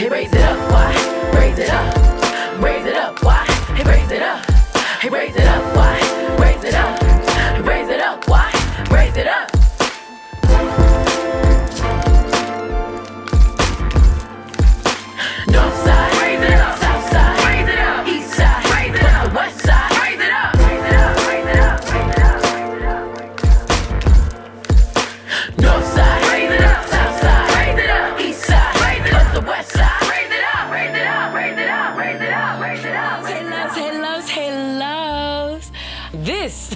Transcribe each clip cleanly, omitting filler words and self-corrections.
Hey, raise it up, why? Raise it up. Raise it up, why? Hey, raise it up. Hey, raise it up, why? Raise it up. Raise it up, why? Raise it up. North side, raise it up. South side, raise it up. East side, raise it up. West side, raise it up. Raise it up, raise it up, raise it up, raise it up, raise it up. North side, raise it up. South side, raise it up. East side, raise it up. The west side, raise it up. Raise it up, raise it up, raise it up, raise it up. Hey loves. This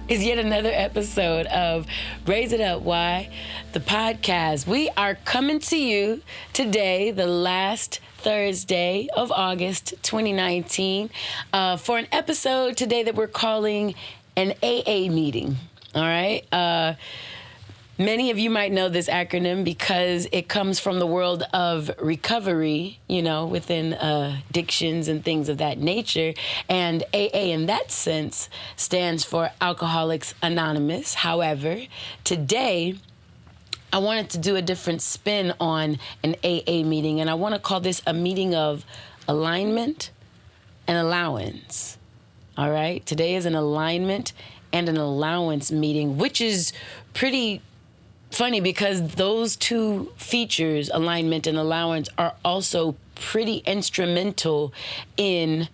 is yet another episode of Raise It Up, Why? The podcast. We are coming to you today, the last Thursday of August 2019, for an episode today that we're calling an AA meeting. All right? Many of you might know this acronym because it comes from the world of recovery, you know, within addictions and things of that nature. And AA in that sense stands for Alcoholics Anonymous. However, today I wanted to do a different spin on an AA meeting, and I want to call this a meeting of alignment and allowance. All right? Today is an alignment and an allowance meeting, which is pretty funny because those two features, alignment and allowance, are also pretty instrumental in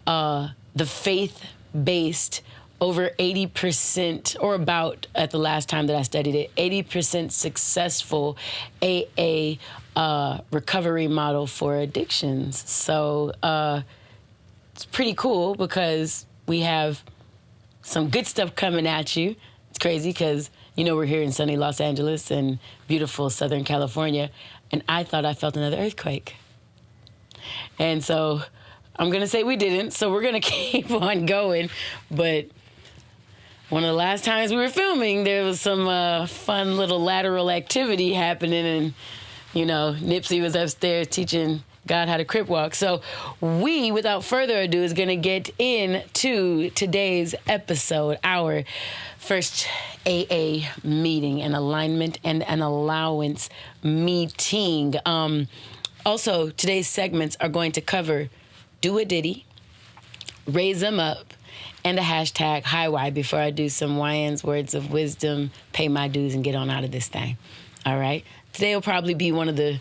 the faith-based, over 80%, or about, at the last time that I studied it, 80% successful AA recovery model for addictions. So it's pretty cool because we have some good stuff coming at you. It's crazy because, you know, we're here in sunny Los Angeles and beautiful Southern California, and I thought I felt another earthquake. And so I'm going to say we didn't, so we're going to keep on going. But one of the last times we were filming, there was some fun little lateral activity happening, and, you know, Nipsey was upstairs teaching God how to crip walk. So we, without further ado, is going to get into today's episode, our first AA meeting, an alignment and an allowance meeting. Also, today's segments are going to cover do a ditty, raise them up, and a hashtag hiwy before I do some Wyann's words of wisdom, pay my dues, and get on out of this thing. All right? Today will probably be one of the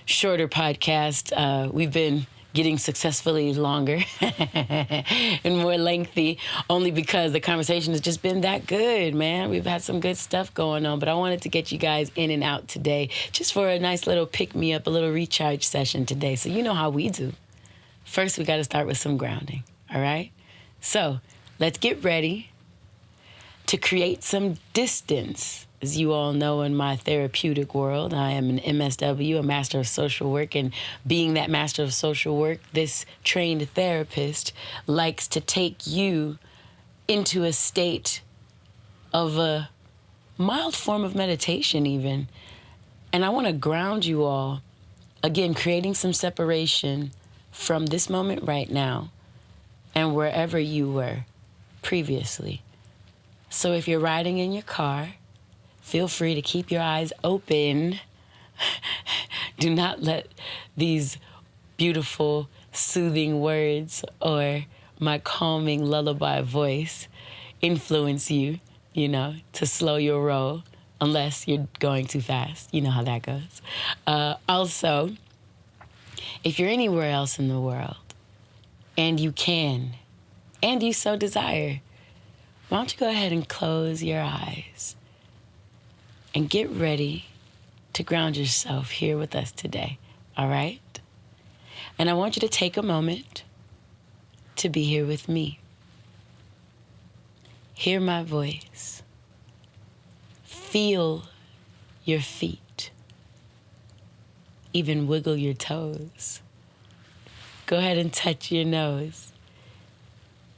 shorter podcast. We've been getting successfully longer and more lengthy only because the conversation has just been that good, man. We've had some good stuff going on, but I wanted to get you guys in and out today just for a nice little pick-me-up, a little recharge session today. So you know how we do. First, we got to start with some grounding, all right? So let's get ready to create some distance. As you all know, in my therapeutic world, I am an MSW, a Master of Social Work, and being that Master of Social Work, this trained therapist likes to take you into a state of a mild form of meditation even. And I want to ground you all, again, creating some separation from this moment right now and wherever you were previously. So if you're riding in your car, feel free to keep your eyes open. Do not let these beautiful, soothing words or my calming lullaby voice influence you, you know, to slow your roll unless you're going too fast. You know how that goes. Also, if you're anywhere else in the world and you can, and you so desire, why don't you go ahead and close your eyes and get ready to ground yourself here with us today, all right? And I want you to take a moment to be here with me. Hear my voice. Feel your feet. Even wiggle your toes. Go ahead and touch your nose.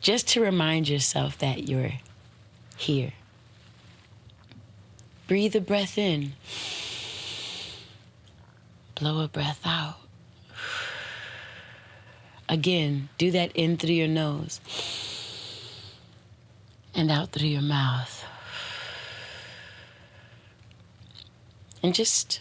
Just to remind yourself that you're here. Breathe a breath in. Blow a breath out. Again, do that in through your nose and out through your mouth. And just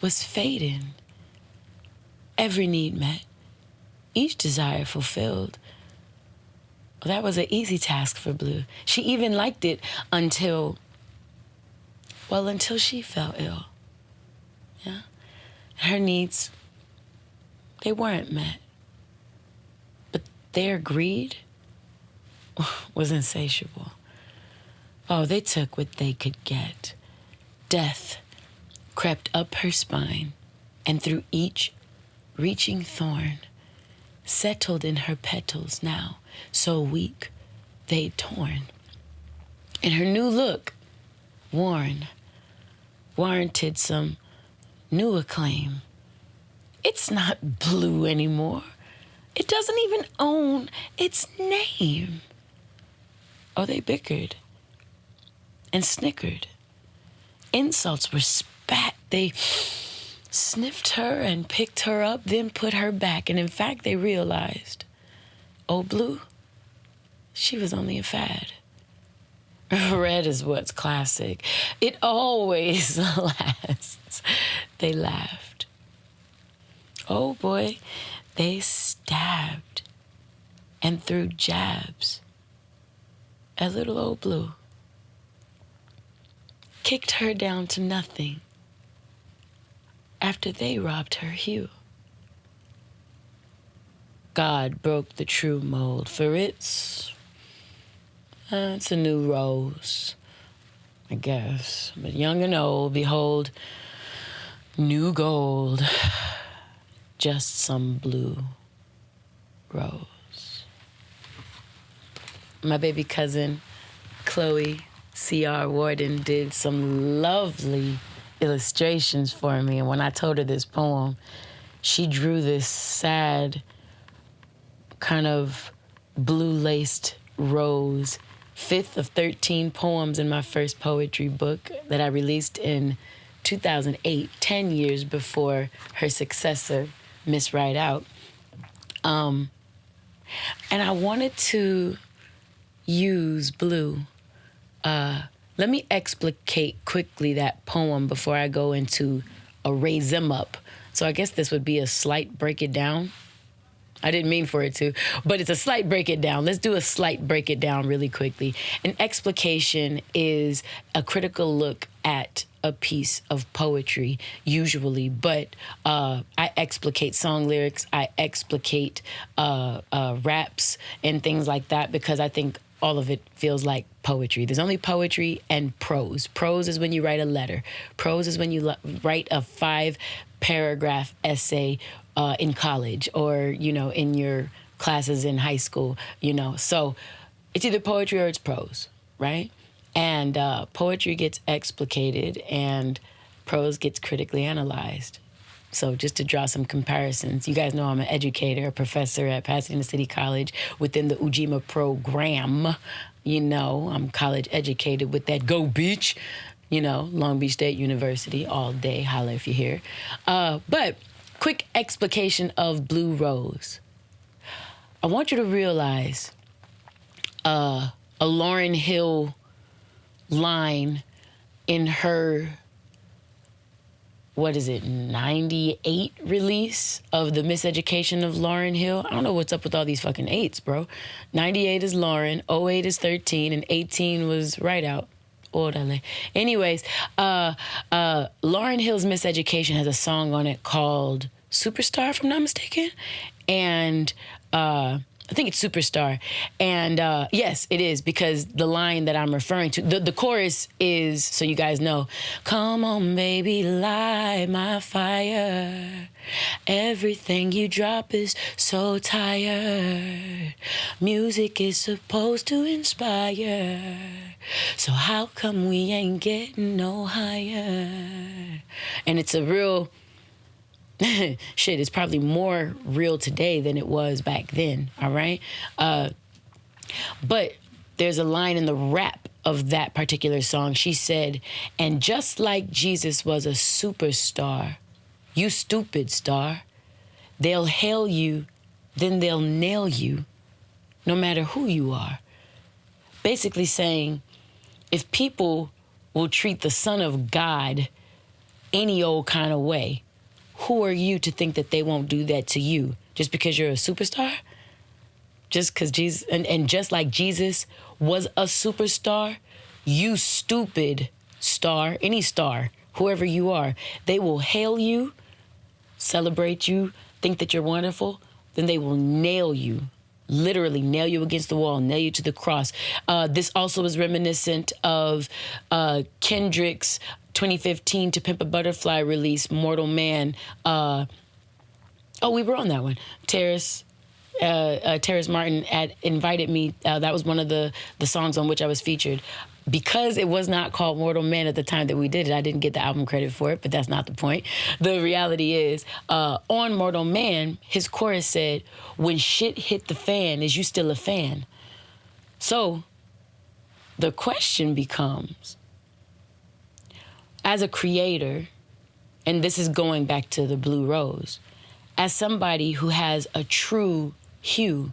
was fading. Every need met, each desire fulfilled. That was an easy task for Blue. She even liked it until she fell ill. Yeah? Her needs, they weren't met. But their greed was insatiable. Oh, they took what they could get. Death crept up her spine, and through each reaching thorn, settled in her petals now, so weak they'd torn. And her new look, worn, warranted some new acclaim. It's not Blue anymore. It doesn't even own its name. Oh, they bickered and snickered. Insults were spat. They sniffed her and picked her up, then put her back. And in fact, they realized, oh, Blue, she was only a fad. Red is what's classic. It always lasts. They laughed. Oh, boy, they stabbed and threw jabs at little old Blue. Kicked her down to nothing after they robbed her hue. God broke the true mold, for it's a new rose, I guess. But young and old, behold, new gold, just some blue rose. My baby cousin, Chloe C.R. Warden, did some lovely illustrations for me. And when I told her this poem, she drew this sad, kind of blue-laced rose, 5th of 13 poems in my first poetry book that I released in 2008, 10 years before her successor, Miss Write Out. And I wanted to use Blue. Let me explicate quickly that poem before I go into a raise 'em up. So I guess this would be a slight break it down. I didn't mean for it to, but it's a slight break it down. Let's do a slight break it down really quickly. An explication is a critical look at a piece of poetry, usually, but I explicate song lyrics, I explicate raps and things like that because I think all of it feels like poetry. There's only poetry and prose. Prose is when you write a letter. Prose is when you write a 5-paragraph essay in college or, in your classes in high school, So it's either poetry or it's prose, right? And poetry gets explicated and prose gets critically analyzed. So just to draw some comparisons, you guys know I'm an educator, a professor at Pasadena City College within the Ujima program. I'm college educated with that Go Beach, Long Beach State University all day. Holla if you're here. But quick explication of Blue Rose. I want you to realize a Lauryn Hill line in her 98 release of The Miseducation of Lauryn Hill. I don't know what's up with all these fucking 8s, bro. 98 is Lauryn, 08 is 13, and 18 was Write Out. Orale. Anyways, Lauryn Hill's Miseducation has a song on it called Superstar, if I'm not mistaken. And I think it's Superstar. And yes, it is, because the line that I'm referring to, the chorus is, so you guys know, come on, baby, light my fire. Everything you drop is so tired. Music is supposed to inspire. So how come we ain't getting no higher? And it's a real... shit, it's probably more real today than it was back then, all right? But there's a line in the rap of that particular song. She said, and just like Jesus was a superstar, you stupid star, they'll hail you, then they'll nail you, no matter who you are. Basically saying, if people will treat the Son of God any old kind of way, who are you to think that they won't do that to you just because you're a superstar? Just because Jesus, and just like Jesus was a superstar, you stupid star, any star, whoever you are, they will hail you, celebrate you, think that you're wonderful, then they will nail you. Literally nail you against the wall, nail you to the cross. This also is reminiscent of Kendrick's 2015 To Pimp a Butterfly release, Mortal Man. We were on that one. Terrace Martin invited me. That was one of the songs on which I was featured. Because it was not called Mortal Man at the time that we did it, I didn't get the album credit for it, but that's not the point. The reality is, on Mortal Man, his chorus said, "When shit hit the fan, is you still a fan?" So, the question becomes, as a creator, and this is going back to the Blue Rose, as somebody who has a true hue,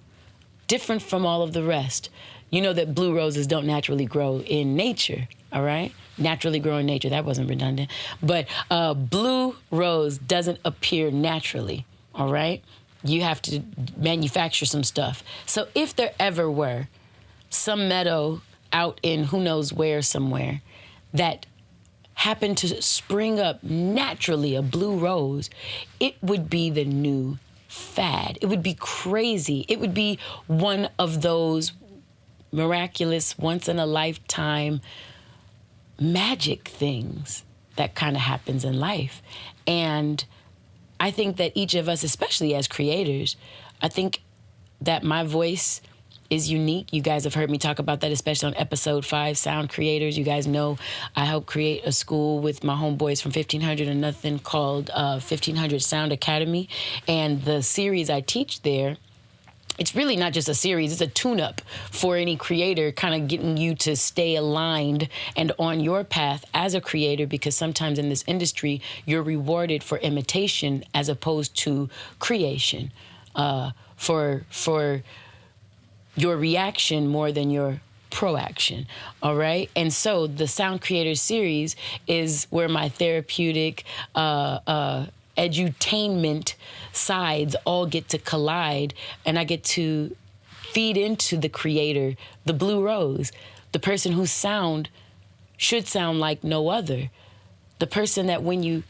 different from all of the rest, you know that blue roses don't naturally grow in nature, all right? Naturally grow in nature. That wasn't redundant. But blue rose doesn't appear naturally, all right? You have to manufacture some stuff. So if there ever were some meadow out in who knows where somewhere that happened to spring up naturally a blue rose, it would be the new fad. It would be crazy. It would be one of those miraculous, once-in-a-lifetime magic things that kind of happens in life. And I think that each of us, especially as creators, I think that my voice is unique. You guys have heard me talk about that, especially on episode 5, Sound Creators. You guys know I helped create a school with my homeboys from 1500 and Nothing called 1500 Sound Academy. And the series I teach there, it's really not just a series, it's a tune-up for any creator, kind of getting you to stay aligned and on your path as a creator, because sometimes in this industry, you're rewarded for imitation as opposed to creation, for your reaction more than your proaction, all right? And so the Sound Creators series is where my therapeutic, edutainment sides all get to collide, and I get to feed into the creator, the blue rose, the person whose sound should sound like no other, the person that when you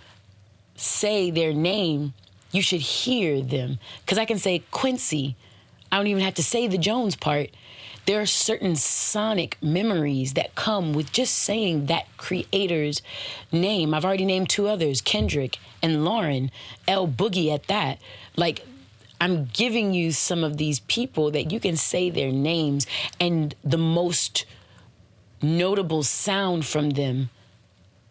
say their name, you should hear them. Because I can say Quincy, I don't even have to say the Jones part. There are certain sonic memories that come with just saying that creator's name. I've already named 2 others, Kendrick and Lauren, L Boogie at that. Like, I'm giving you some of these people that you can say their names and the most notable sound from them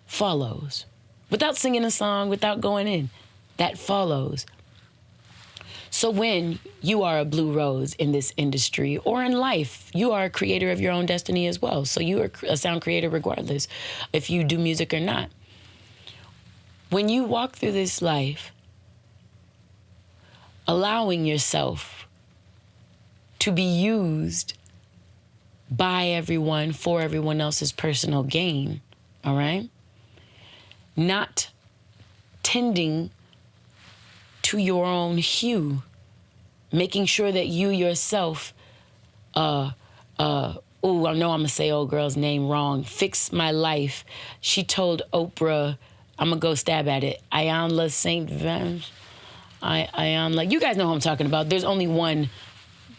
follows. Without singing a song, without going in, that follows. So when you are a blue rose in this industry or in life, you are a creator of your own destiny as well. So you are a sound creator regardless if you do music or not. When you walk through this life, allowing yourself to be used by everyone for everyone else's personal gain, all right? Not tending to your own hue, making sure that you yourself, I know I'm gonna say old girl's name wrong, Fix My Life. She told Oprah, I'm gonna go stab at it, Iyanla St. Venge, Iyanla, you guys know who I'm talking about. There's only one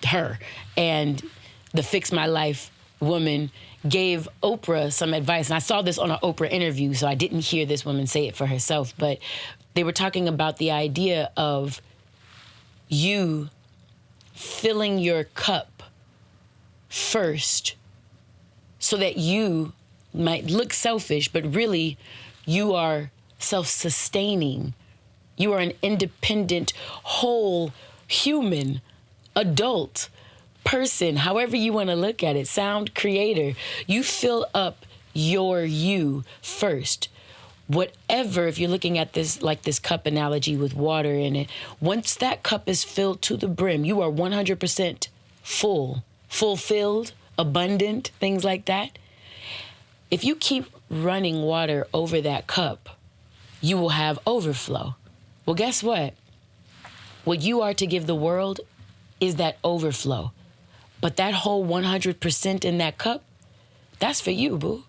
her, and the Fix My Life woman gave Oprah some advice, and I saw this on an Oprah interview, so I didn't hear this woman say it for herself, but they were talking about the idea of you filling your cup first so that you might look selfish, but really you are self-sustaining. You are an independent, whole human, adult person, however you want to look at it, sound creator. You fill up your you first. Whatever, if you're looking at this like this cup analogy with water in it, once that cup is filled to the brim, you are 100% full, fulfilled, abundant, things like that. If you keep running water over that cup, you will have overflow. Well, guess what? What you are to give the world is that overflow. But that whole 100% in that cup, that's for you, boo.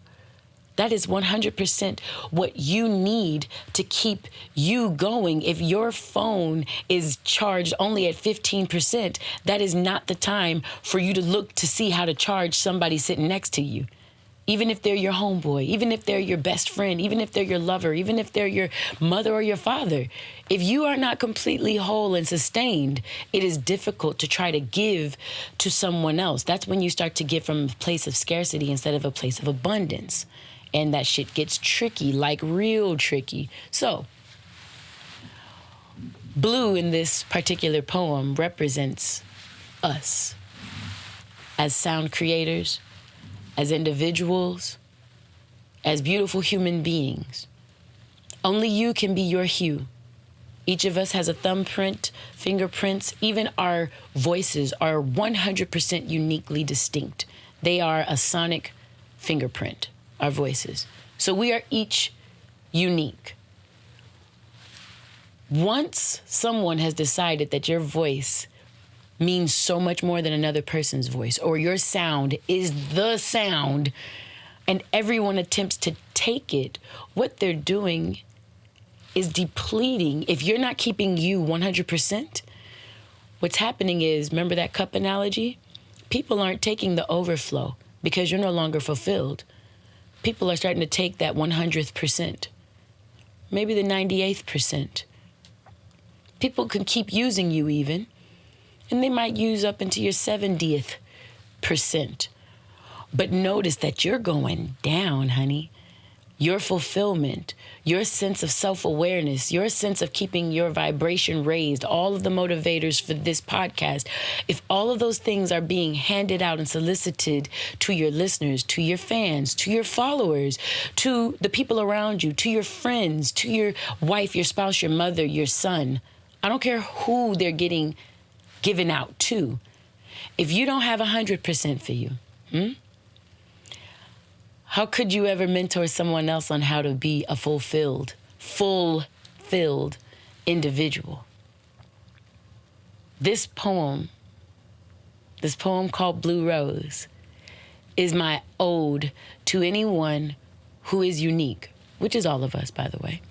That is 100% what you need to keep you going. If your phone is charged only at 15%, that is not the time for you to look to see how to charge somebody sitting next to you. Even if they're your homeboy, even if they're your best friend, even if they're your lover, even if they're your mother or your father. If you are not completely whole and sustained, it is difficult to try to give to someone else. That's when you start to give from a place of scarcity instead of a place of abundance. And that shit gets tricky, like real tricky. So, blue in this particular poem represents us as sound creators, as individuals, as beautiful human beings. Only you can be your hue. Each of us has a thumbprint, fingerprints, even our voices are 100% uniquely distinct. They are a sonic fingerprint, our voices. So we are each unique. Once someone has decided that your voice means so much more than another person's voice, or your sound is the sound, and everyone attempts to take it, what they're doing is depleting. If you're not keeping you 100%, what's happening is, remember that cup analogy? People aren't taking the overflow because you're no longer fulfilled. People are starting to take that 100%, maybe the 98%. People can keep using you even, and they might use up into your 70th percent. But notice that you're going down, honey. Your fulfillment, your sense of self-awareness, your sense of keeping your vibration raised, all of the motivators for this podcast, if all of those things are being handed out and solicited to your listeners, to your fans, to your followers, to the people around you, to your friends, to your wife, your spouse, your mother, your son, I don't care who they're getting given out to. If you don't have 100% for you, how could you ever mentor someone else on how to be a fulfilled individual? This poem called Blue Rose, is my ode to anyone who is unique, which is all of us, by the way.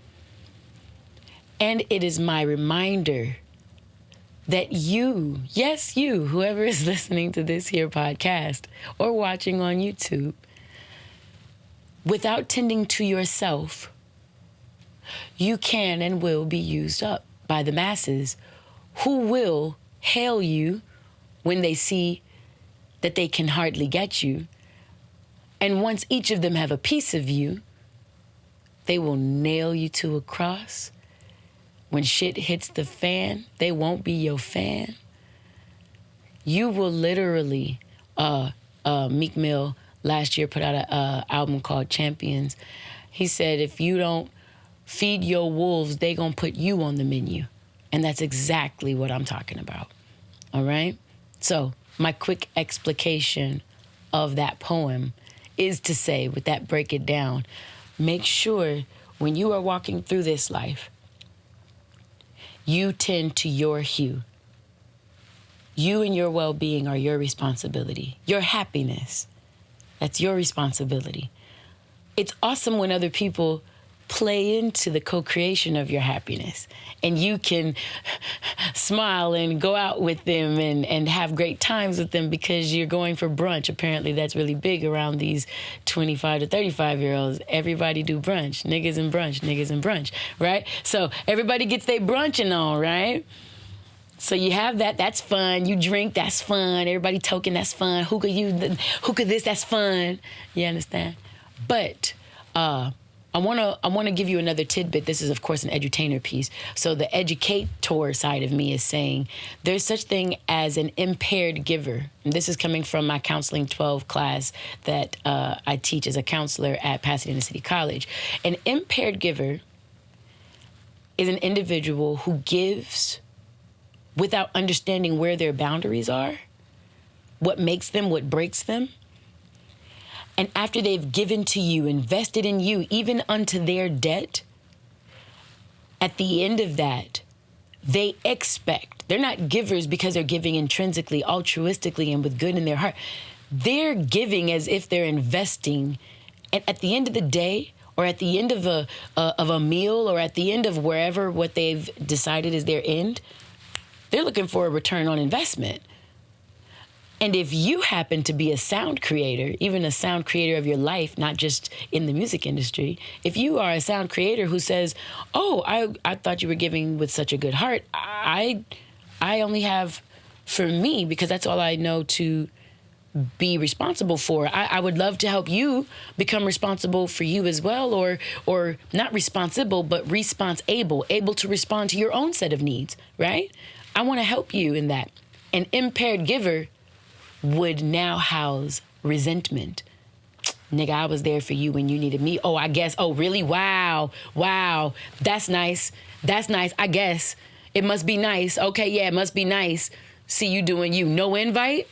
And it is my reminder that you, yes, you, whoever is listening to this here podcast or watching on YouTube, without tending to yourself, you can and will be used up by the masses who will hail you when they see that they can hardly get you. And once each of them have a piece of you, they will nail you to a cross. When shit hits the fan, they won't be your fan. You will literally, Meek Mill last year put out an album called Champions. He said, if you don't feed your wolves, they gonna put you on the menu. And that's exactly what I'm talking about, all right? So my quick explication of that poem is to say, with that break it down, make sure when you are walking through this life, you tend to your hue. You and your well-being are your responsibility. Your happiness, that's your responsibility. It's awesome when other people play into the co-creation of your happiness and you can smile and go out with them and have great times with them because you're going for brunch. Apparently that's really big around these 25 to 35-year-olds. Everybody do brunch. Niggas and brunch, right? So everybody gets their brunching on, right? So you have that, that's fun. You drink, that's fun. Everybody token, that's fun. Hookah this, that's fun. You understand? But I wanna give you another tidbit. This is, of course, an edutainer piece. So the educator side of me is saying there's such thing as an impaired giver. And this is coming from my Counseling 12 class that I teach as a counselor at Pasadena City College. An impaired giver is an individual who gives without understanding where their boundaries are, what makes them, what breaks them. And after they've given to you, invested in you, even unto their debt, at the end of that, they expect, they're not givers because they're giving intrinsically, altruistically, and with good in their heart. They're giving as if they're investing. And at the end of the day, or at the end of a meal, or at the end of wherever what they've decided is their end, they're looking for a return on investment. And if you happen to be a sound creator, even a sound creator of your life, not just in the music industry, if you are a sound creator who says, oh, I thought you were giving with such a good heart, I only have for me, because that's all I know to be responsible for. I would love to help you become responsible for you as well, or not responsible, but able to respond to your own set of needs, right? I want to help you in that. An impaired giver would now house resentment. Nigga, I was there for you when you needed me. Oh, I guess. Oh, really? Wow. That's nice. I guess. It must be nice. Okay, yeah, it must be nice. See you doing you. No invite?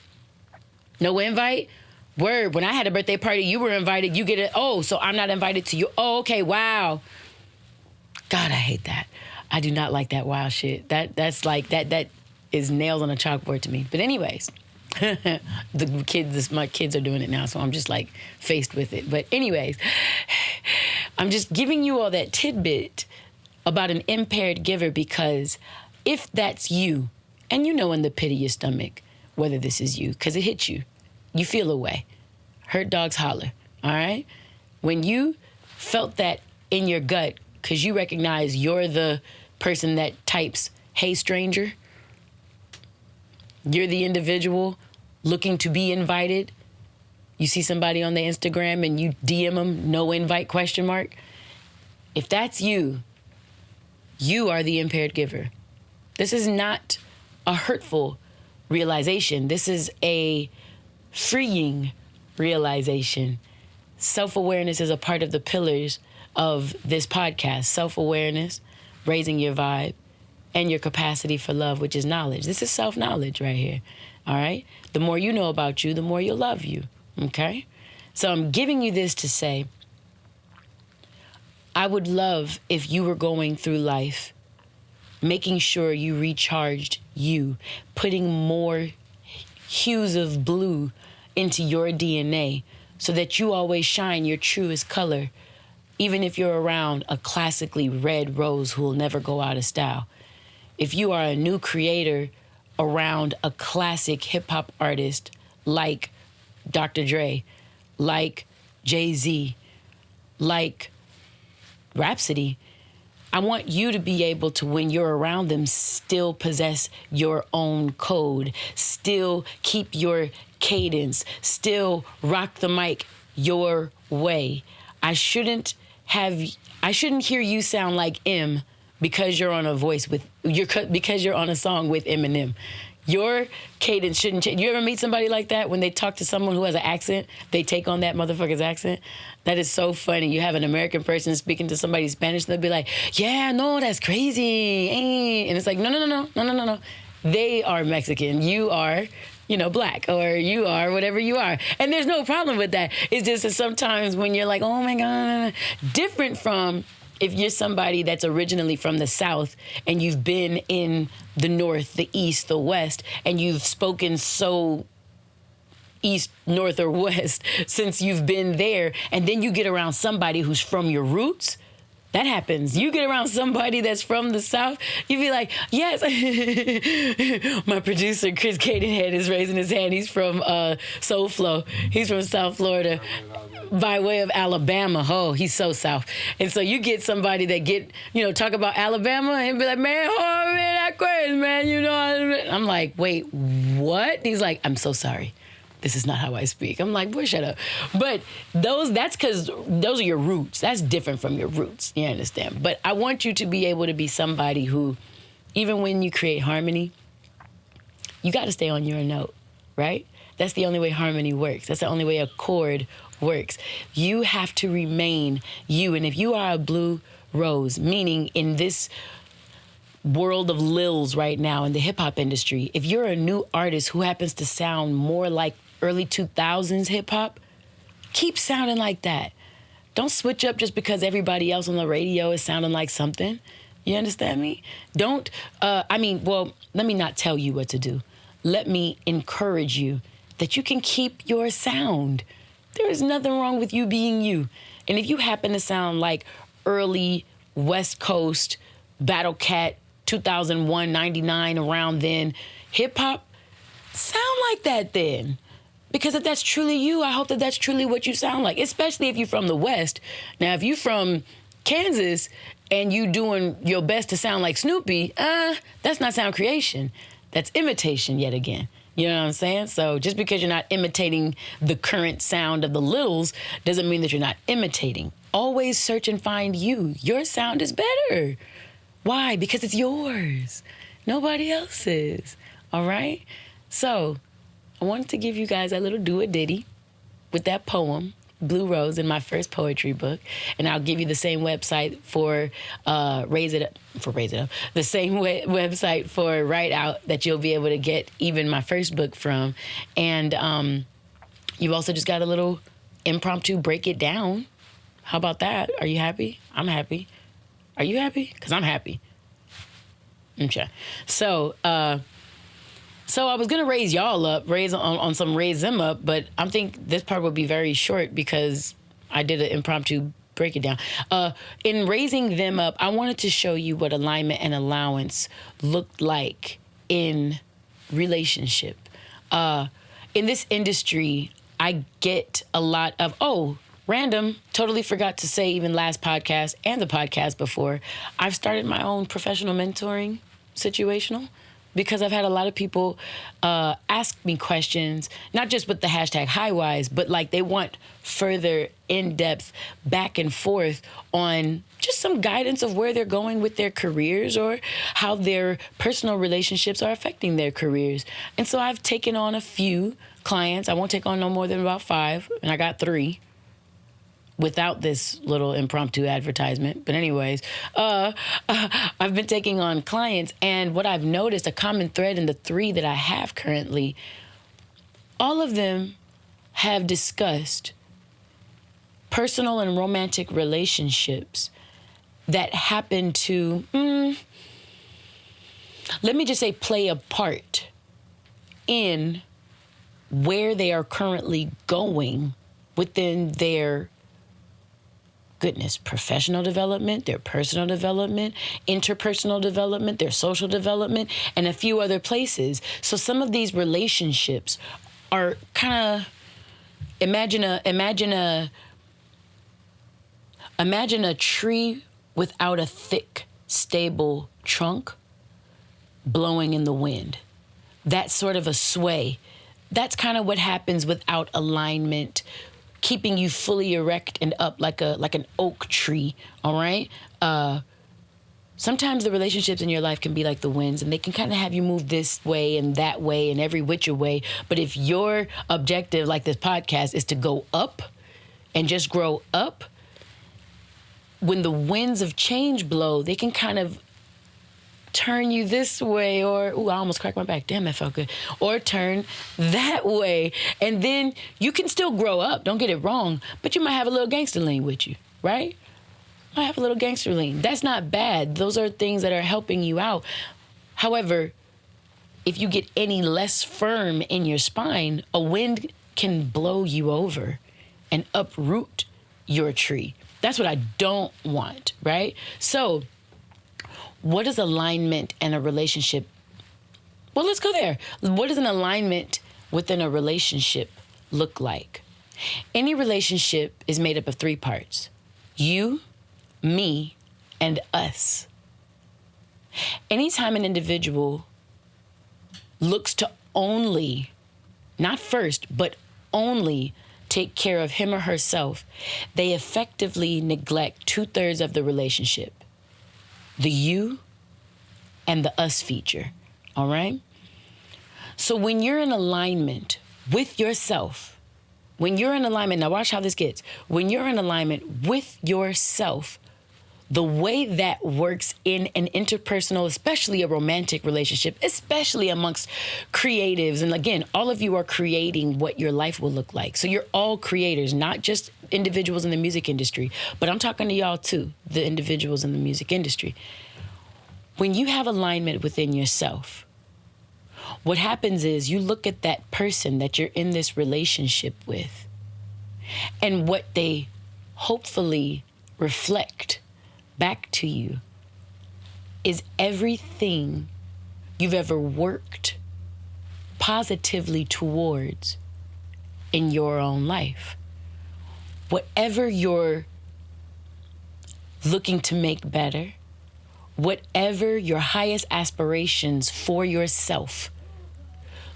Word. When I had a birthday party, you were invited. You get it. Oh, so I'm not invited to you. Oh, okay, wow. God, I hate that. I do not like that wow shit. That's like, that is nails on a chalkboard to me. But anyways. My kids are doing it now, so I'm just like faced with it. But anyways, I'm just giving you all that tidbit about an impaired giver, because if that's you, and you know in the pit of your stomach whether this is you, because it hits you, you feel a way. Hurt dogs holler, all right? When you felt that in your gut, because you recognize you're the person that types, hey, stranger, you're the individual looking to be invited. You see somebody on their Instagram and you DM them, no invite, question mark. If that's you, you are the impaired giver. This is not a hurtful realization. This is a freeing realization. Self-awareness is a part of the pillars of this podcast. Self-awareness, raising your vibe, and your capacity for love, which is knowledge. This is self-knowledge right here, all right? The more you know about you, the more you'll love you, okay? So I'm giving you this to say, I would love if you were going through life making sure you recharged you, putting more hues of blue into your DNA so that you always shine your truest color, even if you're around a classically red rose who will never go out of style. If you are a new creator around a classic hip-hop artist like Dr. Dre, like Jay-Z, like Rhapsody, I want you to be able to, when you're around them, still possess your own code, still keep your cadence, still rock the mic your way. I shouldn't hear you sound like M because you're on because you're on a song with Eminem. Your cadence shouldn't change. You ever meet somebody like that when they talk to someone who has an accent, they take on that motherfucker's accent? That is so funny. You have an American person speaking to somebody Spanish, and they'll be like, yeah, no, that's crazy. And it's like, no. They are Mexican. You are, black, or you are whatever you are. And there's no problem with that. It's just that sometimes when you're like, oh my God, different from if you're somebody that's originally from the South and you've been in the North, the East, the West, and you've spoken so East, North, or West since you've been there, and then you get around somebody who's from your roots, that happens. You get around somebody that's from the South, you be like, yes. My producer, Chris Cadenhead, is raising his hand. He's from Soul Flow. He's from South Florida by way of Alabama. Oh, he's so South. And so you get somebody that talk about Alabama and be like, man, oh, man, that crazy, man. I'm like, wait, what? He's like, I'm so sorry. This is not how I speak. I'm like, boy, shut up. But that's because those are your roots. That's different from your roots. You understand? But I want you to be able to be somebody who, even when you create harmony, you got to stay on your note, right? That's the only way harmony works. That's the only way a chord works. You have to remain you. And if you are a blue rose, meaning in this world of lils right now in the hip-hop industry, if you're a new artist who happens to sound more like early 2000s hip-hop, keep sounding like that. Don't switch up just because everybody else on the radio is sounding like something. You understand me? Don't, let me not tell you what to do. Let me encourage you that you can keep your sound. There is nothing wrong with you being you. And if you happen to sound like early West Coast, Battle Cat, 2001, 99, around then, hip hop, sound like that then. Because if that's truly you, I hope that that's truly what you sound like, especially if you're from the West. Now, if you're from Kansas and you doing your best to sound like Snoopy, that's not sound creation. That's imitation yet again. You know what I'm saying? So just because you're not imitating the current sound of the Littles doesn't mean that you're not imitating. Always search and find you. Your sound is better. Why? Because it's yours. Nobody else's. All right? So I wanted to give you guys a little do-a-ditty with that poem, Blue Rose, in my first poetry book. And I'll give you the same website for Raise It Up, the same website for Write Out that you'll be able to get even my first book from. And you also just got a little impromptu break it down. How about that? Are you happy? I'm happy. Are you happy? Because I'm happy. Okay. So I was going to raise y'all up, raise them up, but I think this part will be very short because I did an impromptu break it down. In raising them up, I wanted to show you what alignment and allowance looked like in relationship. In this industry, I get a lot of, random, totally forgot to say even last podcast and the podcast before, I've started my own professional mentoring situational. Because I've had a lot of people ask me questions, not just with the hashtag highwise, but like they want further in-depth back and forth on just some guidance of where they're going with their careers or how their personal relationships are affecting their careers. And so I've taken on a few clients. I won't take on no more than about 5, and I got 3. Without this little impromptu advertisement. But anyways, I've been taking on clients, and what I've noticed, a common thread in the 3 that I have currently, all of them have discussed personal and romantic relationships that happen to, let me just say, play a part in where they are currently going within their professional development, their personal development, interpersonal development, their social development, and a few other places. So some of these relationships are kind of, imagine a tree without a thick, stable trunk blowing in the wind. That's sort of a sway. That's kind of what happens without alignment, keeping you fully erect and up like an oak tree, all right? Sometimes the relationships in your life can be like the winds, and they can kind of have you move this way and that way and every which way. But if your objective, like this podcast, is to go up and just grow up, when the winds of change blow, they can kind of turn you this way, or, I almost cracked my back. Damn, that felt good. Or turn that way. And then you can still grow up, don't get it wrong, but you might have a little gangster lean with you, right? Might have a little gangster lean. That's not bad. Those are things that are helping you out. However, if you get any less firm in your spine, a wind can blow you over and uproot your tree. That's what I don't want, right? So, what is alignment in a relationship? Well, let's go there. What does an alignment within a relationship look like? Any relationship is made up of 3 parts: you, me, and us. Anytime an individual looks to only, not first, but only take care of him or herself, they effectively neglect 2/3 of the relationship. The you and the us feature, all right? So when you're in alignment with yourself, now watch how this gets. When you're in alignment with yourself, the way that works in an interpersonal, especially a romantic relationship, especially amongst creatives, and again, all of you are creating what your life will look like. So you're all creators, not just individuals in the music industry, but I'm talking to y'all too, the individuals in the music industry. when you have alignment within yourself, what happens is you look at that person that you're in this relationship with and what they hopefully reflect back to you is everything you've ever worked positively towards in your own life. Whatever you're looking to make better, whatever your highest aspirations for yourself,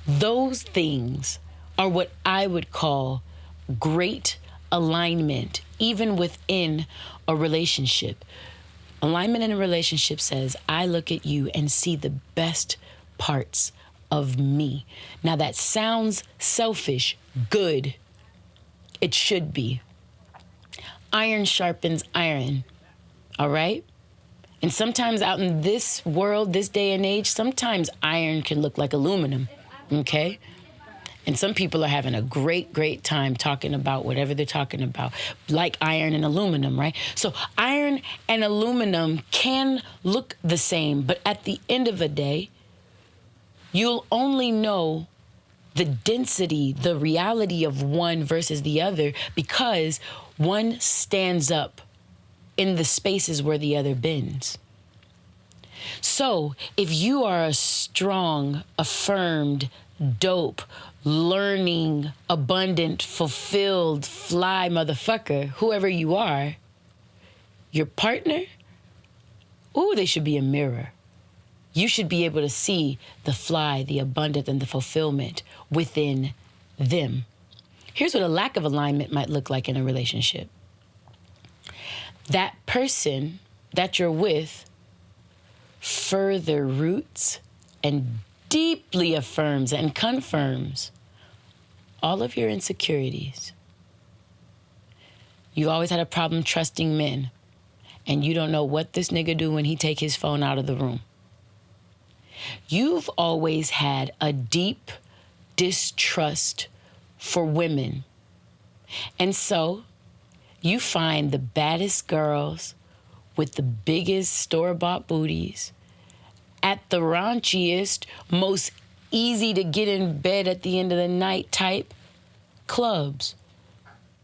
those things are what I would call great alignment, even within a relationship. Alignment in a relationship says, I look at you and see the best parts of me. Now that sounds selfish, good. It should be. Iron sharpens iron, all right? And sometimes out in this world, this day and age, sometimes iron can look like aluminum, okay? And some people are having a great, great time talking about whatever they're talking about, like iron and aluminum, right? So iron and aluminum can look the same, but at the end of the day, you'll only know the density, the reality of one versus the other because one stands up in the spaces where the other bends. So if you are a strong, affirmed, dope, learning, abundant, fulfilled, fly motherfucker, whoever you are, your partner, they should be a mirror. You should be able to see the fly, the abundant, and the fulfillment within them. Here's what a lack of alignment might look like in a relationship. That person that you're with further roots and deeply affirms and confirms all of your insecurities. You always had a problem trusting men, and you don't know what this nigga do when he take his phone out of the room. You've always had a deep distrust for women. And so you find the baddest girls with the biggest store-bought booties at the raunchiest, most easy to get in bed at the end of the night type clubs,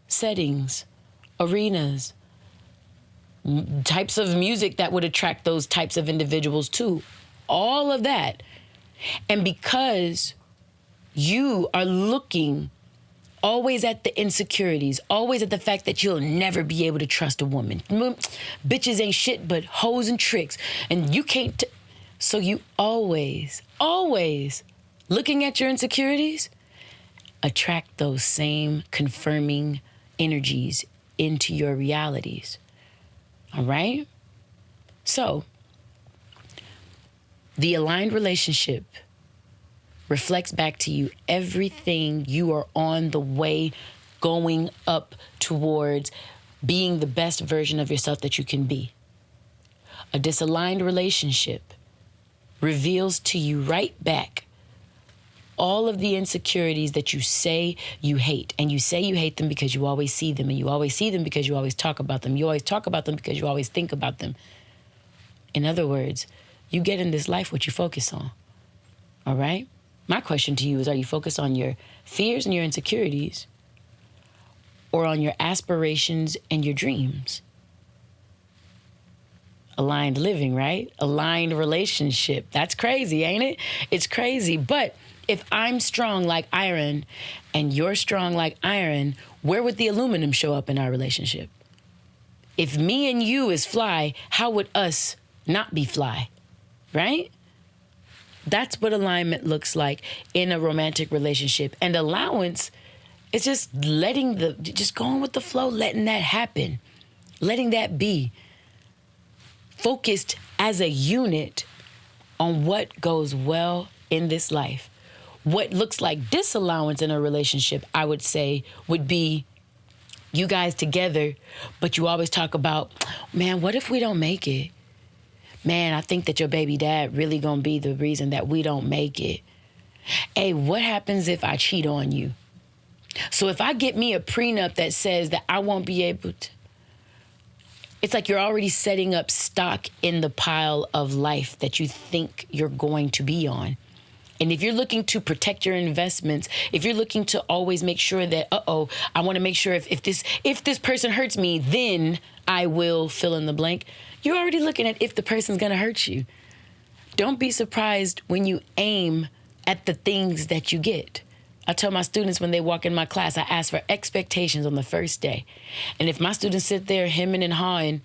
settings, arenas, types of music that would attract those types of individuals too. All of that. And because you are looking always at the insecurities, always at the fact that you'll never be able to trust a woman. Bitches ain't shit but hoes and tricks. And you can't... So you always looking at your insecurities, attract those same confirming energies into your realities. All right? So, the aligned relationship reflects back to you everything you are on the way going up towards being the best version of yourself that you can be. A disaligned relationship reveals to you right back all of the insecurities that you say you hate. And you say you hate them because you always see them. And you always see them because you always talk about them. You always talk about them because you always think about them. In other words, you get in this life what you focus on. All right? My question to you is, are you focused on your fears and your insecurities or on your aspirations and your dreams? Aligned living, right? Aligned relationship. That's crazy, ain't it? It's crazy. But if I'm strong like iron and you're strong like iron, where would the aluminum show up in our relationship? If me and you is fly, how would us not be fly? Right? That's what alignment looks like in a romantic relationship. And allowance is just just going with the flow, letting that happen, letting that be. Focused as a unit on what goes well in this life. What looks like disallowance in a relationship, I would say, would be you guys together, but you always talk about, man, what if we don't make it? Man, I think that your baby dad really gonna be the reason that we don't make it. Hey, what happens if I cheat on you? So if I get me a prenup that says that I won't be able to, It's like you're already setting up stock in the pile of life that you think you're going to be on. And if you're looking to protect your investments, if you're looking to always make sure that, I want to make sure if this person hurts me, then I will fill in the blank. You're already looking at if the person's going to hurt you. Don't be surprised when you aim at the things that you get. I tell my students when they walk in my class, I ask for expectations on the first day. And if my students sit there hemming and hawing,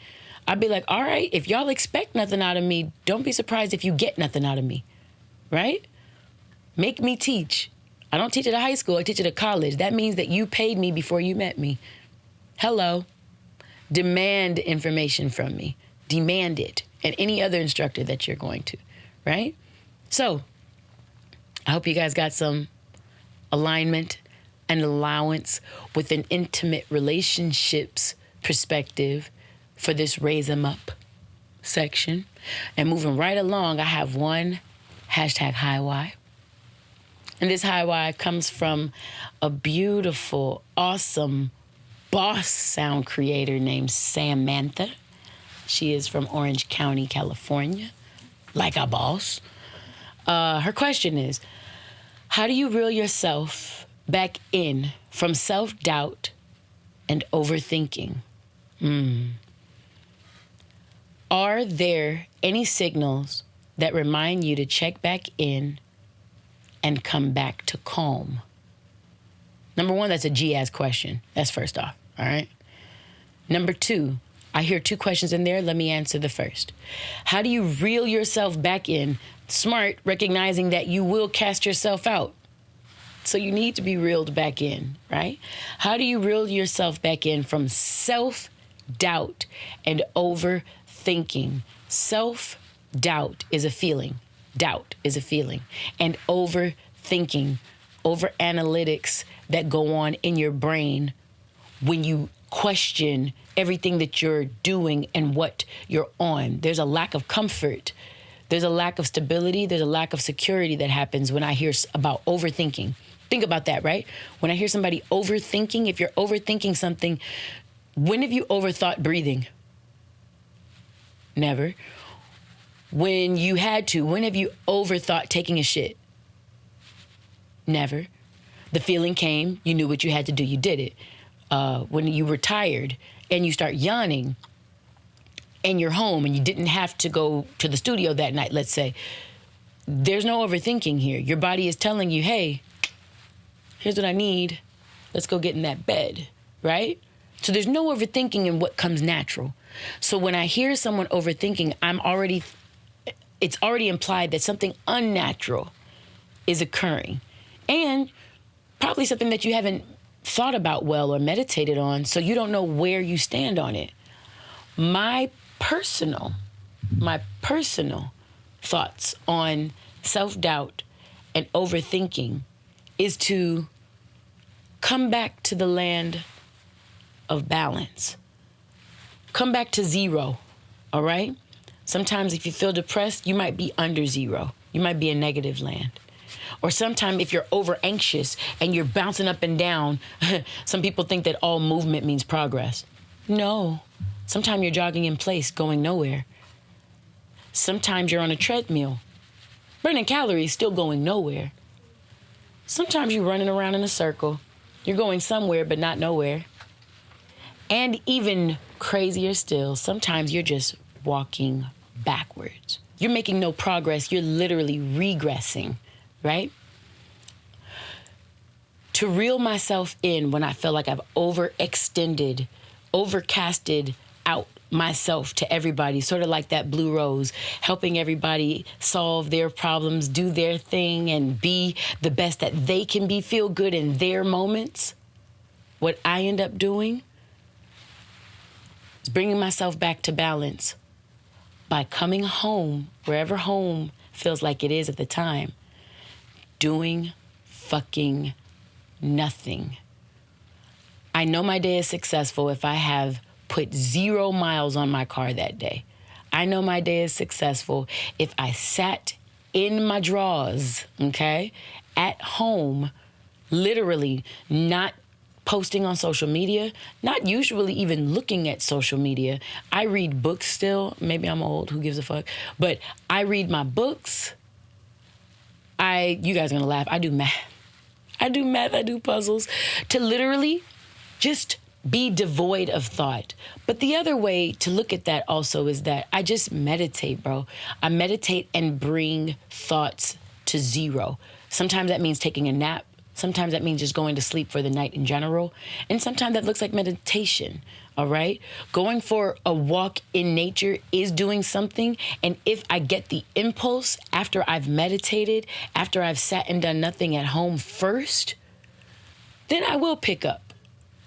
I'd be like, all right, if y'all expect nothing out of me, don't be surprised if you get nothing out of me, right? Make me teach. I don't teach at a high school, I teach at a college. That means that you paid me before you met me. Hello. Demand information from me. Demand it. And any other instructor that you're going to, right? So, I hope you guys got some alignment and allowance with an intimate relationships perspective for this Raise 'em Up section. And moving right along, I have one hashtag hiwy. And this hiwy comes from a beautiful, awesome boss sound creator named Samantha. She is from Orange County, California, like a boss. Her question is, how do you reel yourself back in from self-doubt and overthinking? Are there any signals that remind you to check back in and come back to calm? Number one, that's a G-ass question. That's first off, all right? Number two, I hear two questions in there. Let me answer the first. How do you reel yourself back in? Smart, recognizing that you will cast yourself out. So you need to be reeled back in, right? How do you reel yourself back in from self-doubt and overthinking? Self-doubt is a feeling. Doubt is a feeling. And overthinking, over-analytics that go on in your brain when you question everything that you're doing and what you're on. There's a lack of comfort. There's a lack of stability. There's a lack of security that happens when I hear about overthinking. Think about that, right? When I hear somebody overthinking, if you're overthinking something, when have you overthought breathing? Never. When you had to, when have you overthought taking a shit? Never. The feeling came, you knew what you had to do, you did it. When you were tired and you start yawning and you're home and you didn't have to go to the studio that night, let's say, there's no overthinking here. Your body is telling you, hey, here's what I need. Let's go get in that bed, right? So there's no overthinking in what comes natural. So when I hear someone overthinking, it's already implied that something unnatural is occurring. And probably something that you haven't thought about well or meditated on, so you don't know where you stand on it. My personal thoughts on self-doubt and overthinking is to come back to the land of balance. Come back to zero, all right? Sometimes if you feel depressed, you might be under zero. You might be in negative land. Or sometimes if you're over anxious and you're bouncing up and down, some people think that all movement means progress. No. Sometimes you're jogging in place, going nowhere. Sometimes you're on a treadmill, burning calories, still going nowhere. Sometimes you're running around in a circle. You're going somewhere, but not nowhere. And even crazier still, sometimes you're just walking backwards. You're making no progress. You're literally regressing, right? To reel myself in when I feel like I've overextended, overcasted out myself to everybody, sort of like that blue rose, helping everybody solve their problems, do their thing, and be the best that they can be, feel good in their moments. What I end up doing is bringing myself back to balance by coming home, wherever home feels like it is at the time, doing fucking nothing. I know my day is successful if I have put 0 miles on my car that day. I know my day is successful if I sat in my drawers, okay, at home, literally not posting on social media, not usually even looking at social media. I read books still. Maybe I'm old, who gives a fuck? But I read my books. You guys are gonna laugh. I do math. I do puzzles to literally just be devoid of thought. But the other way to look at that also is that I just meditate, bro. I meditate and bring thoughts to zero. Sometimes that means taking a nap. Sometimes that means just going to sleep for the night in general. And sometimes that looks like meditation, all right? Going for a walk in nature is doing something. And if I get the impulse after I've meditated, after I've sat and done nothing at home first, then I will pick up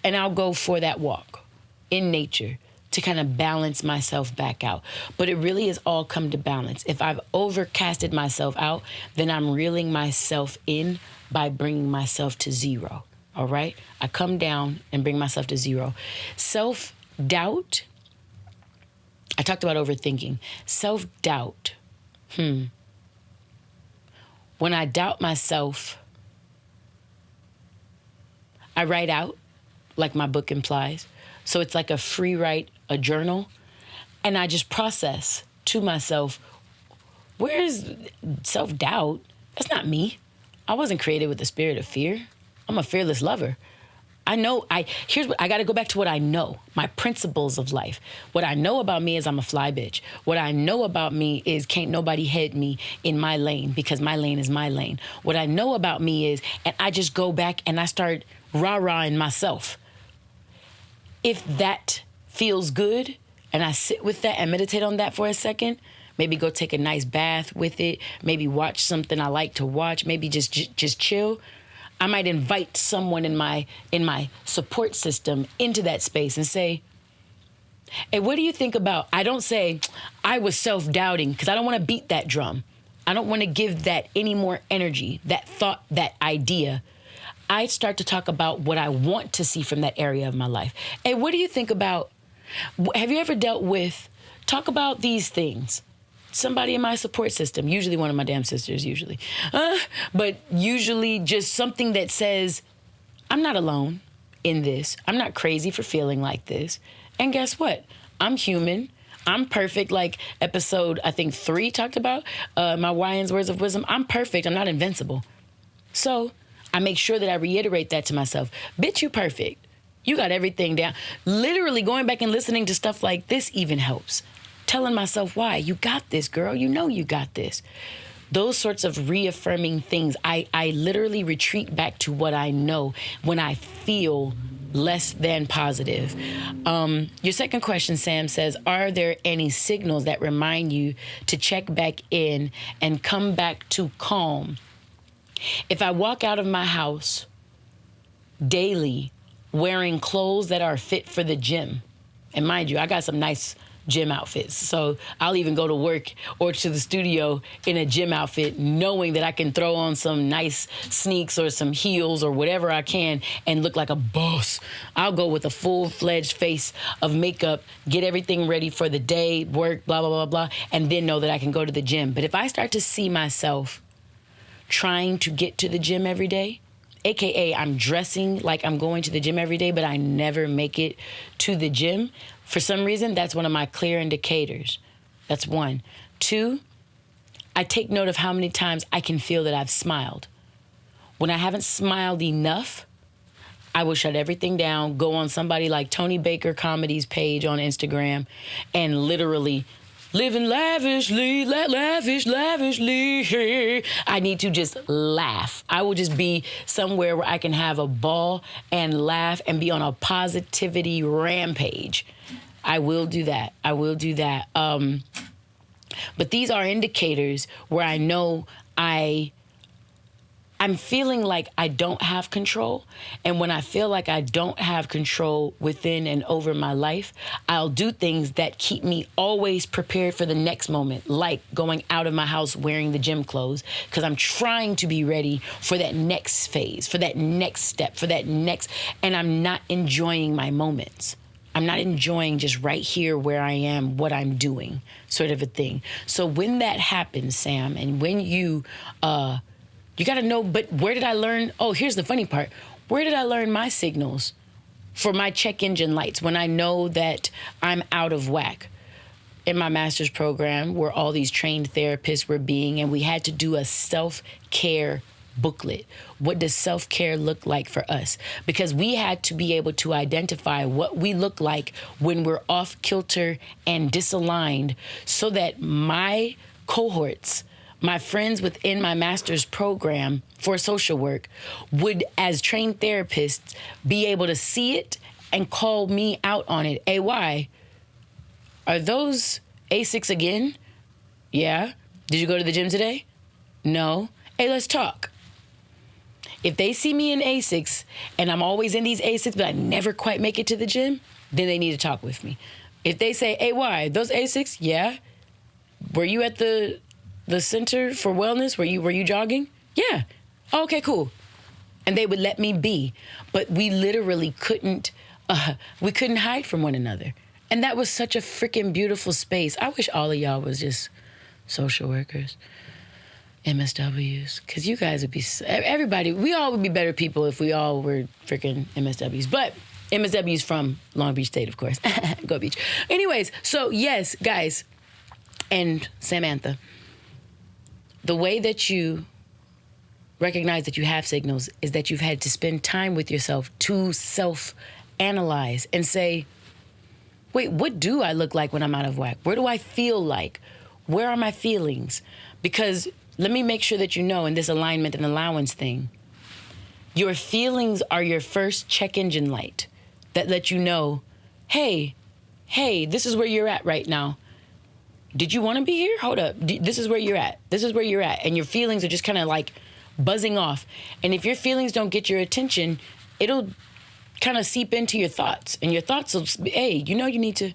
and I'll go for that walk in nature to kind of balance myself back out. But it really is all come to balance. If I've overcasted myself out, then I'm reeling myself in by bringing myself to zero, all right? I come down and bring myself to zero. Self-doubt, I talked about overthinking. Self-doubt, when I doubt myself, I write out, like my book implies. So it's like a free write, a journal, and I just process to myself, where's self-doubt? That's not me. I wasn't created with the spirit of fear. I'm a fearless lover. I gotta go back to what I know, my principles of life. What I know about me is I'm a fly bitch. What I know about me is can't nobody head me in my lane because my lane is my lane. What I know about me is, and I just go back and I start rah-rahing myself. If that feels good and I sit with that and meditate on that for a second, maybe go take a nice bath with it, maybe watch something I like to watch, maybe just chill, I might invite someone in my support system into that space and say, hey, what do you think about, I don't say I was self-doubting because I don't want to beat that drum. I don't want to give that any more energy, that thought, that idea. I start to talk about what I want to see from that area of my life. Hey, what do you think about, have you ever dealt with, talk about these things? Somebody in my support system, usually one of my damn sisters, but usually just something that says, I'm not alone in this. I'm not crazy for feeling like this. And guess what? I'm human. I'm perfect. Like episode, I think 3 talked about, my Wyann's words of wisdom. I'm perfect. I'm not invincible. So I make sure that I reiterate that to myself. Bitch, you perfect. You got everything down. Literally going back and listening to stuff like this even helps. Telling myself why. You got this, girl. You know you got this. Those sorts of reaffirming things, I literally retreat back to what I know when I feel less than positive. Your second question, Sam, says, are there any signals that remind you to check back in and come back to calm? If I walk out of my house daily wearing clothes that are fit for the gym, and mind you, I got some nice gym outfits, so I'll even go to work or to the studio in a gym outfit knowing that I can throw on some nice sneaks or some heels or whatever I can and look like a boss. I'll go with a full-fledged face of makeup, get everything ready for the day, work, blah, blah, blah, blah, and then know that I can go to the gym. But if I start to see myself trying to get to the gym every day, AKA I'm dressing like I'm going to the gym every day, but I never make it to the gym, for some reason, that's one of my clear indicators. That's 1. 2, I take note of how many times I can feel that I've smiled. When I haven't smiled enough, I will shut everything down, go on somebody like Tony Baker Comedy's page on Instagram, and literally living lavishly, lavishly. I need to just laugh. I will just be somewhere where I can have a ball and laugh and be on a positivity rampage. I will do that. But these are indicators where I know I'm feeling like I don't have control. And when I feel like I don't have control within and over my life, I'll do things that keep me always prepared for the next moment, like going out of my house wearing the gym clothes, because I'm trying to be ready for that next phase, for that next step, and I'm not enjoying my moments. I'm not enjoying just right here where I am, what I'm doing, sort of a thing. So when that happens, Sam, and when you got to know, but where did I learn? Oh, here's the funny part. Where did I learn my signals for my check engine lights when I know that I'm out of whack? In my master's program, where all these trained therapists were being, and we had to do a self-care booklet. What does self-care look like for us? Because we had to be able to identify what we look like when we're off kilter and disaligned, so that my cohorts, my friends within my master's program for social work, would, as trained therapists, be able to see it and call me out on it. AY, are those Asics again? Yeah. Did you go to the gym today? No. Hey, let's talk. If they see me in Asics and I'm always in these Asics, but I never quite make it to the gym, then they need to talk with me. If they say, hey, why? Those Asics? Yeah. Were you at the center for wellness? Were you jogging? Yeah. Oh, okay, cool. And they would let me be. But we literally couldn't hide from one another. And that was such a freaking beautiful space. I wish all of y'all was just social workers, MSWs, because you guys would be, everybody, we all would be better people if we all were freaking MSWs. But MSWs from Long Beach State, of course. Go Beach. Anyways, so yes, guys, and Samantha, the way that you recognize that you have signals is that you've had to spend time with yourself to self-analyze and say, wait, what do I look like when I'm out of whack? Where do I feel like? Where are my feelings? Because let me make sure that you know, in this alignment and allowance thing, your feelings are your first check engine light that let you know, hey, this is where you're at right now. Did you want to be here? Hold up. This is where you're at. This is where you're at. And your feelings are just kind of like buzzing off. And if your feelings don't get your attention, it'll kind of seep into your thoughts, and your thoughts will, hey, you need to.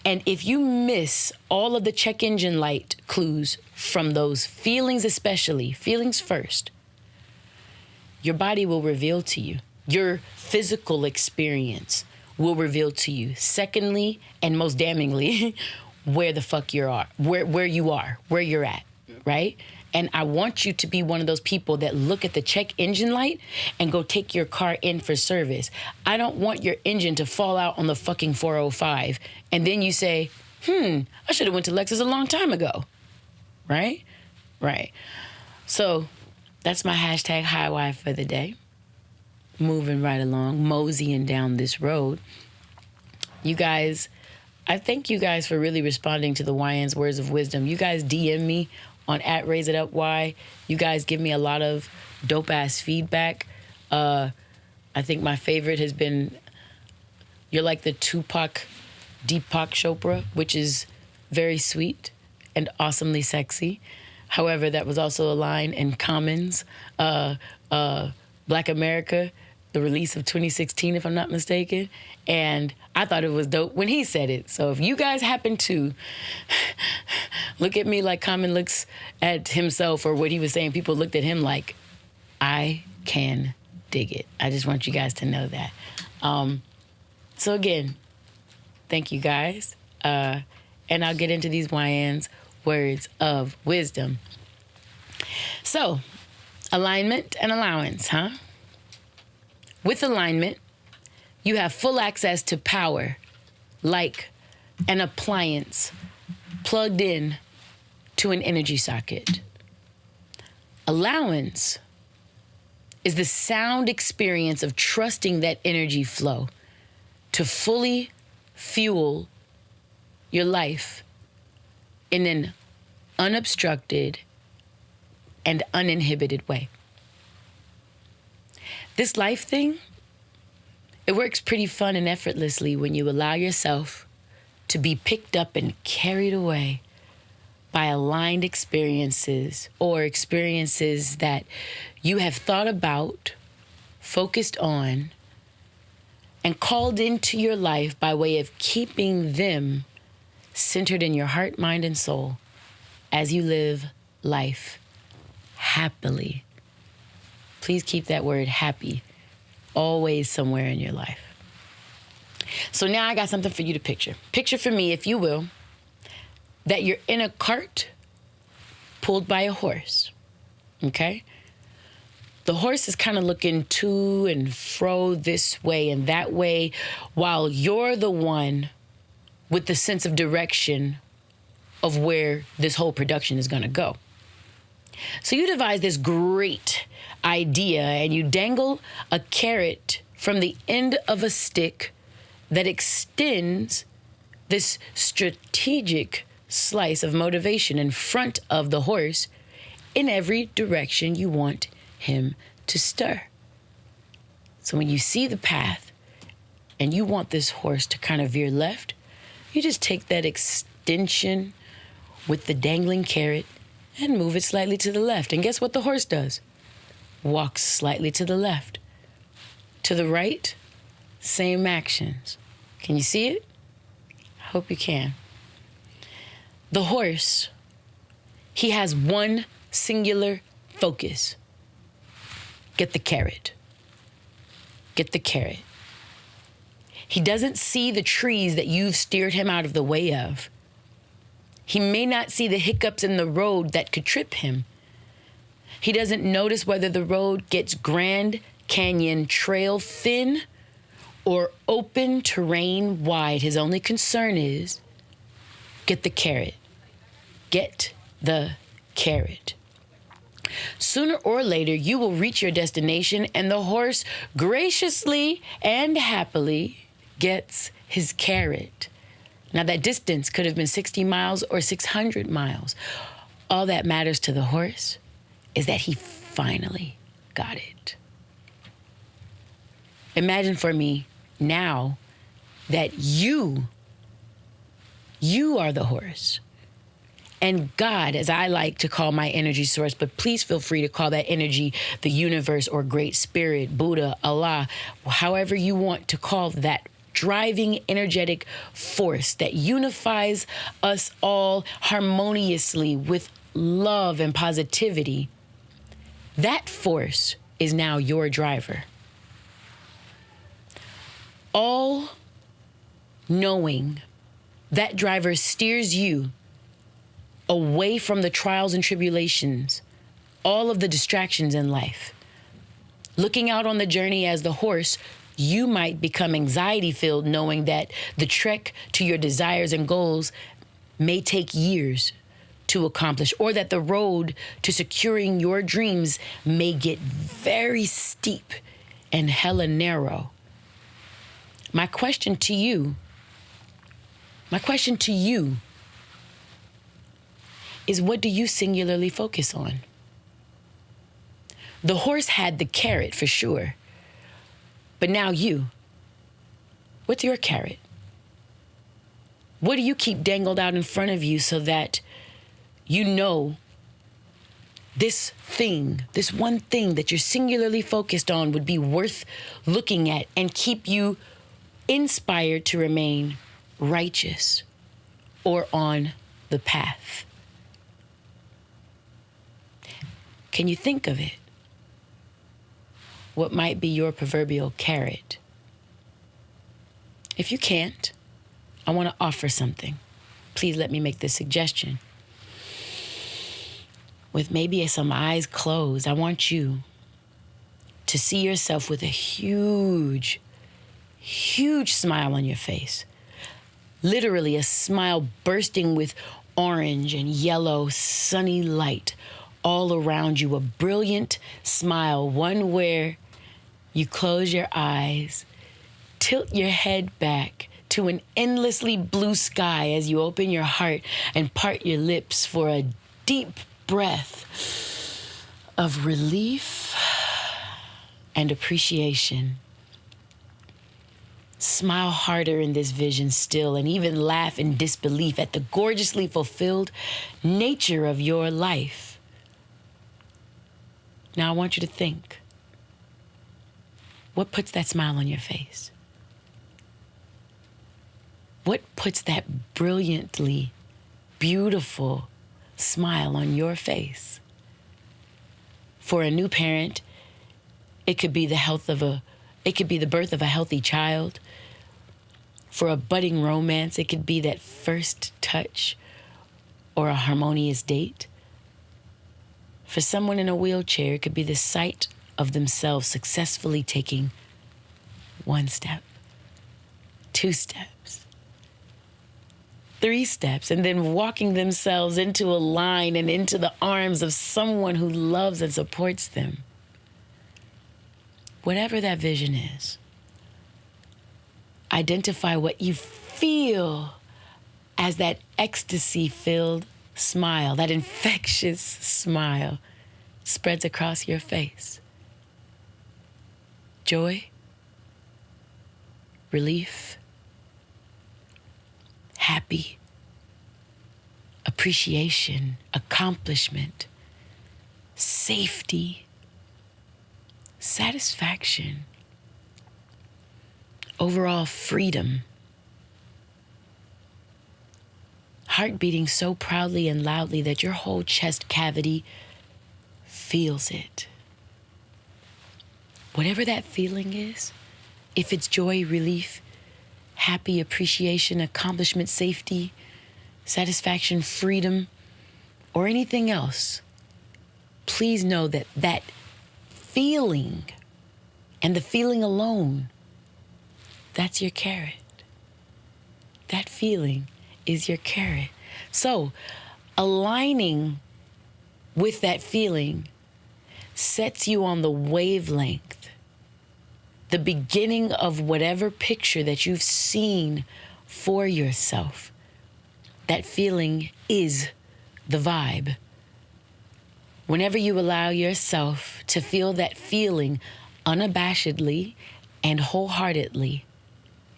And if you miss all of the check engine light clues from those feelings, especially feelings first, your body will reveal to you. Your physical experience will reveal to you. Secondly, and most damningly, where the fuck you are, where you're at, right? And I want you to be one of those people that look at the check engine light and go take your car in for service. I don't want your engine to fall out on the fucking 405. And then you say, I should have went to Lexus a long time ago. Right? Right. So that's my hashtag hiwy for the day. Moving right along, moseying down this road. You guys, I thank you guys for really responding to the Wyann's words of wisdom. You guys DM me on @RaiseItUpY. You guys give me a lot of dope-ass feedback. I think my favorite has been, you're like the Tupac, Deepak Chopra, which is very sweet and awesomely sexy. However, that was also a line in Commons, Black America, the release of 2016, if I'm not mistaken. And I thought it was dope when he said it. So if you guys happen to look at me like Common looks at himself, or what he was saying, people looked at him like, I can dig it. I just want you guys to know that. So again, thank you guys. And I'll get into these Wyann's words of wisdom. So, alignment and allowance, huh? With alignment, you have full access to power, like an appliance plugged in to an energy socket. Allowance is the sound experience of trusting that energy flow to fully fuel your life in an unobstructed and uninhibited way. This life thing, it works pretty fun and effortlessly when you allow yourself to be picked up and carried away by aligned experiences, or experiences that you have thought about, focused on, and called into your life by way of keeping them centered in your heart, mind, and soul as you live life happily. Please keep that word happy always somewhere in your life. So now I got something for you to picture. Picture for me, if you will, that you're in a cart pulled by a horse, okay? The horse is kind of looking to and fro this way and that way, while you're the one with the sense of direction of where this whole production is going to go. So you devise this great idea and you dangle a carrot from the end of a stick that extends this strategic slice of motivation in front of the horse in every direction you want him to stir. So when you see the path and you want this horse to kind of veer left, you just take that extension with the dangling carrot and move it slightly to the left. And guess what the horse does? Walks slightly to the left. To the right, same actions. Can you see it? I hope you can. The horse, he has one singular focus. Get the carrot. Get the carrot. He doesn't see the trees that you've steered him out of the way of. He may not see the hiccups in the road that could trip him. He doesn't notice whether the road gets Grand Canyon trail thin or open terrain wide. His only concern is get the carrot. Get the carrot. Sooner or later, you will reach your destination and the horse graciously and happily gets his carrot. Now, that distance could have been 60 miles or 600 miles. All that matters to the horse is that he finally got it. Imagine for me now that you are the horse. And God, as I like to call my energy source, but please feel free to call that energy the universe or great spirit, Buddha, Allah, however you want to call that driving energetic force that unifies us all harmoniously with love and positivity. That force is now your driver. All knowing, that driver steers you away from the trials and tribulations, all of the distractions in life. Looking out on the journey as the horse, you might become anxiety-filled knowing that the trek to your desires and goals may take years to accomplish, or that the road to securing your dreams may get very steep and hella narrow. My question to you is, what do you singularly focus on? The horse had the carrot for sure, but now you. What's your carrot? What do you keep dangled out in front of you so that you know this thing, this one thing that you're singularly focused on would be worth looking at and keep you inspired to remain righteous or on the path? Can you think of it? What might be your proverbial carrot? If you can't, I want to offer something. Please let me make this suggestion. With maybe some eyes closed, I want you to see yourself with a huge, huge smile on your face. Literally a smile bursting with orange and yellow sunny light all around you. A brilliant smile, one where you close your eyes, tilt your head back to an endlessly blue sky as you open your heart and part your lips for a deep breath of relief and appreciation. Smile harder in this vision still, and even laugh in disbelief at the gorgeously fulfilled nature of your life. Now I want you to think, what puts that smile on your face? What puts that brilliantly beautiful smile on your face? For a new parent, it could be the birth of a healthy child. For a budding romance, it could be that first touch or a harmonious date. For someone in a wheelchair, it could be the sight of themselves successfully taking 1 step, 2 steps, 3 steps, and then walking themselves into a line and into the arms of someone who loves and supports them. Whatever that vision is, identify what you feel as that ecstasy-filled smile, that infectious smile spreads across your face. Joy, relief, happy, appreciation, accomplishment, safety, satisfaction, overall freedom, heart beating so proudly and loudly that your whole chest cavity feels it. Whatever that feeling is, if it's joy, relief, happy, appreciation, accomplishment, safety, satisfaction, freedom, or anything else, please know that that feeling and the feeling alone, that's your carrot. That feeling is your carrot. So, aligning with that feeling sets you on the wavelength, the beginning of whatever picture that you've seen for yourself. That feeling is the vibe. Whenever you allow yourself to feel that feeling unabashedly and wholeheartedly,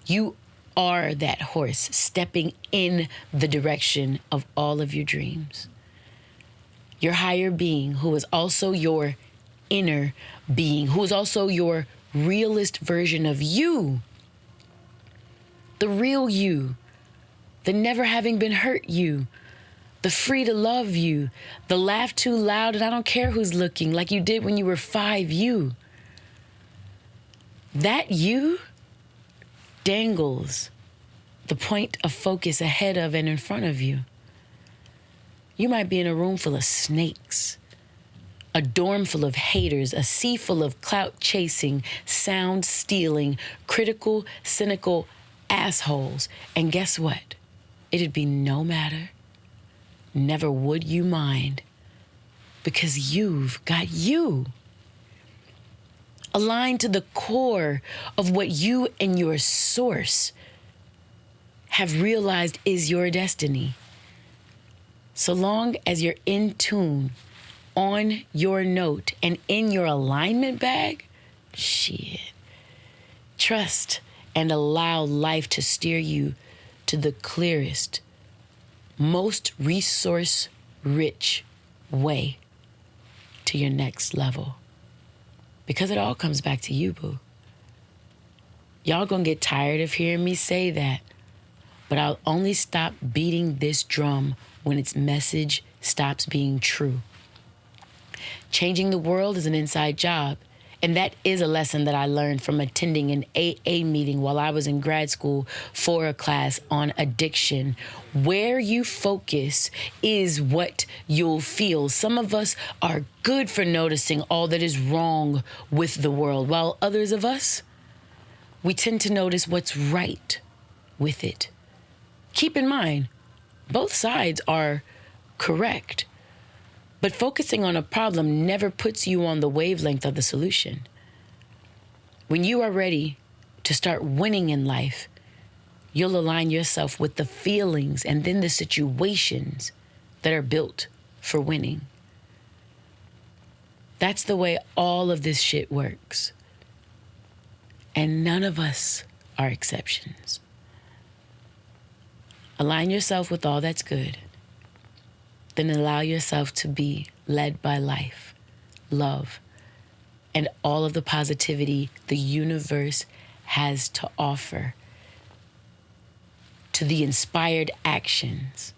you are that horse stepping in the direction of all of your dreams. Your higher being, who is also your inner being, who is also your realist version of you, the real you, the never having been hurt you, the free to love you, the laugh too loud and I don't care who's looking like you did when you were 5 you. That you dangles the point of focus ahead of and in front of you. You might be in a room full of snakes, a dorm full of haters, a sea full of clout chasing, sound stealing, critical, cynical assholes. And guess what? It'd be no matter. Never would you mind, because you've got you. Aligned to the core of what you and your source have realized is your destiny. So long as you're in tune, on your note, and in your alignment bag, shit. Trust and allow life to steer you to the clearest, most resource-rich way to your next level. Because it all comes back to you, boo. Y'all gonna get tired of hearing me say that, but I'll only stop beating this drum when its message stops being true. Changing the world is an inside job. And that is a lesson that I learned from attending an AA meeting while I was in grad school for a class on addiction. Where you focus is what you'll feel. Some of us are good for noticing all that is wrong with the world, while others of us, we tend to notice what's right with it. Keep in mind, both sides are correct. But focusing on a problem never puts you on the wavelength of the solution. When you are ready to start winning in life, you'll align yourself with the feelings and then the situations that are built for winning. That's the way all of this shit works. And none of us are exceptions. Align yourself with all that's good. Then allow yourself to be led by life, love, and all of the positivity the universe has to offer, to the inspired actions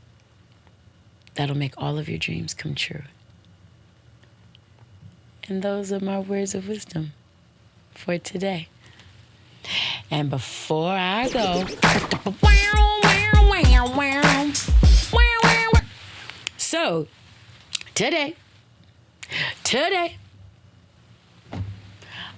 that'll make all of your dreams come true. And those are my words of wisdom for today. And before I go, so today,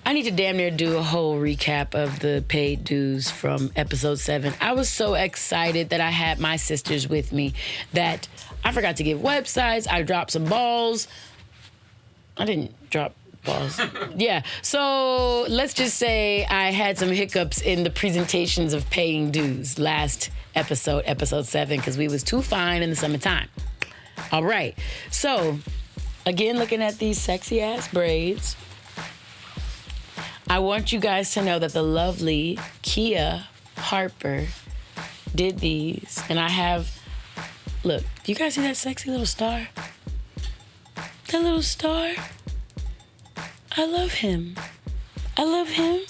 I need to damn near do a whole recap of the paid dues from episode 7. I was so excited that I had my sisters with me that I forgot to give websites. I dropped some balls. I didn't drop balls. Yeah. So let's just say I had some hiccups in the presentations of paying dues last episode 7, because we was too fine in the summertime. All right. So again, looking at these sexy ass braids, I want you guys to know that the lovely Kia Harper did these. And I have, look, do you guys see that sexy little star? That little star? I love him. I love him.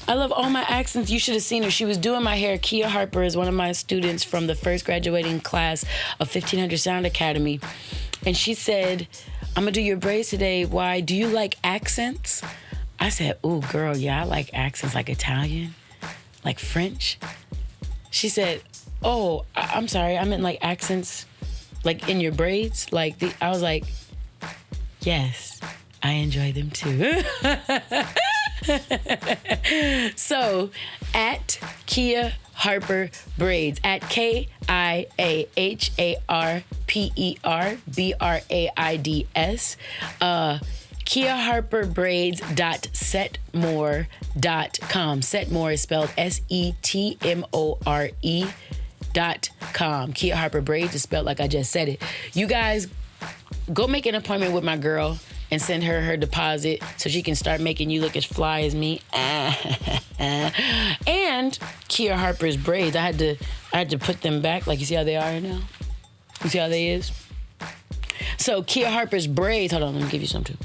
I love all my accents. You should have seen her. She was doing my hair. Kia Harper is one of my students from the first graduating class of 1500 Sound Academy. And she said, I'm going to do your braids today. Why? Do you like accents? I said, ooh, girl, yeah, I like accents, like Italian, like French. She said, oh, I'm sorry, I meant like accents, like in your braids. I was like, yes, I enjoy them too. So, at Kia Harper Braids, at KIAHARPERBRAIDS, KiaHarperBraids.setmore.com. Setmore is spelled SETMORE.com. Kia Harper Braids is spelled like I just said it. You guys, go make an appointment with my girl and send her deposit so she can start making you look as fly as me. And Kia Harper's braids, I had to put them back. Like, you see how they are now? You see how they is? So Kia Harper's braids, hold on, let me give you some too.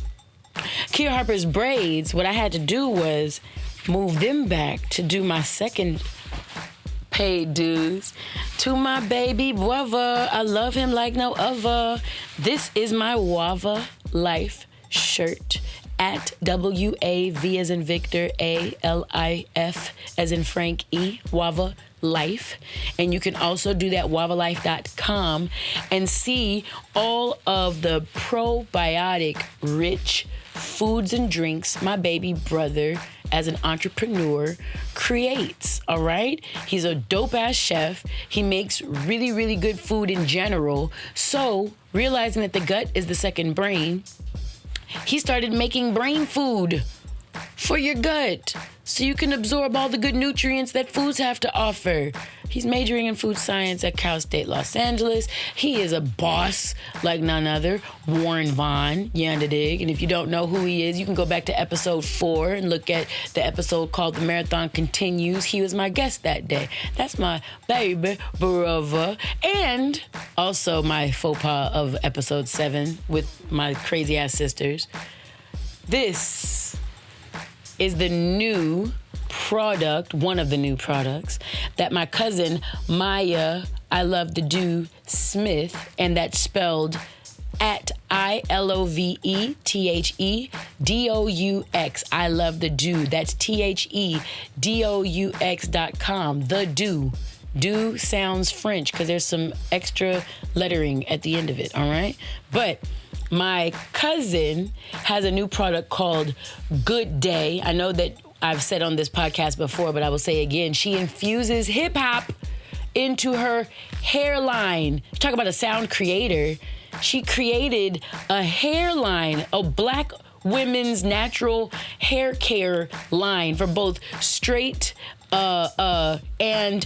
Kia Harper's braids, what I had to do was move them back to do my second paid dues to my baby WAVA. I love him like no other. This is my WAVA Life shirt at WAV as in Victor, ALIF as in Frank E, WAVA Life. And you can also do that wavalife.com and see all of the probiotic rich foods and drinks my baby brother as an entrepreneur creates, all right? He's a dope-ass chef. He makes really, really good food in general. So, realizing that the gut is the second brain, he started making brain food for your gut so you can absorb all the good nutrients that foods have to offer. He's majoring in food science at Cal State Los Angeles. He is a boss like none other. Wyann Vaughn, dig. And if you don't know who he is, you can go back to episode 4 and look at the episode called The Marathon Continues. He was my guest that day. That's my baby brother. And also my faux pas of episode 7 with my crazy ass sisters. This is the new product, one of the new products, that my cousin Maya, I love the Doux Smith, and that's spelled at ILOVETHEDOUX. I love the Doux. That's THEDOUX.com. The Doux. Doux sounds French because there's some extra lettering at the end of it, all right? But my cousin has a new product called Good Day. I know that I've said on this podcast before, but I will say again, she infuses hip hop into her hairline. Talk about a sound creator. She created a hairline, a black women's natural hair care line for both straight and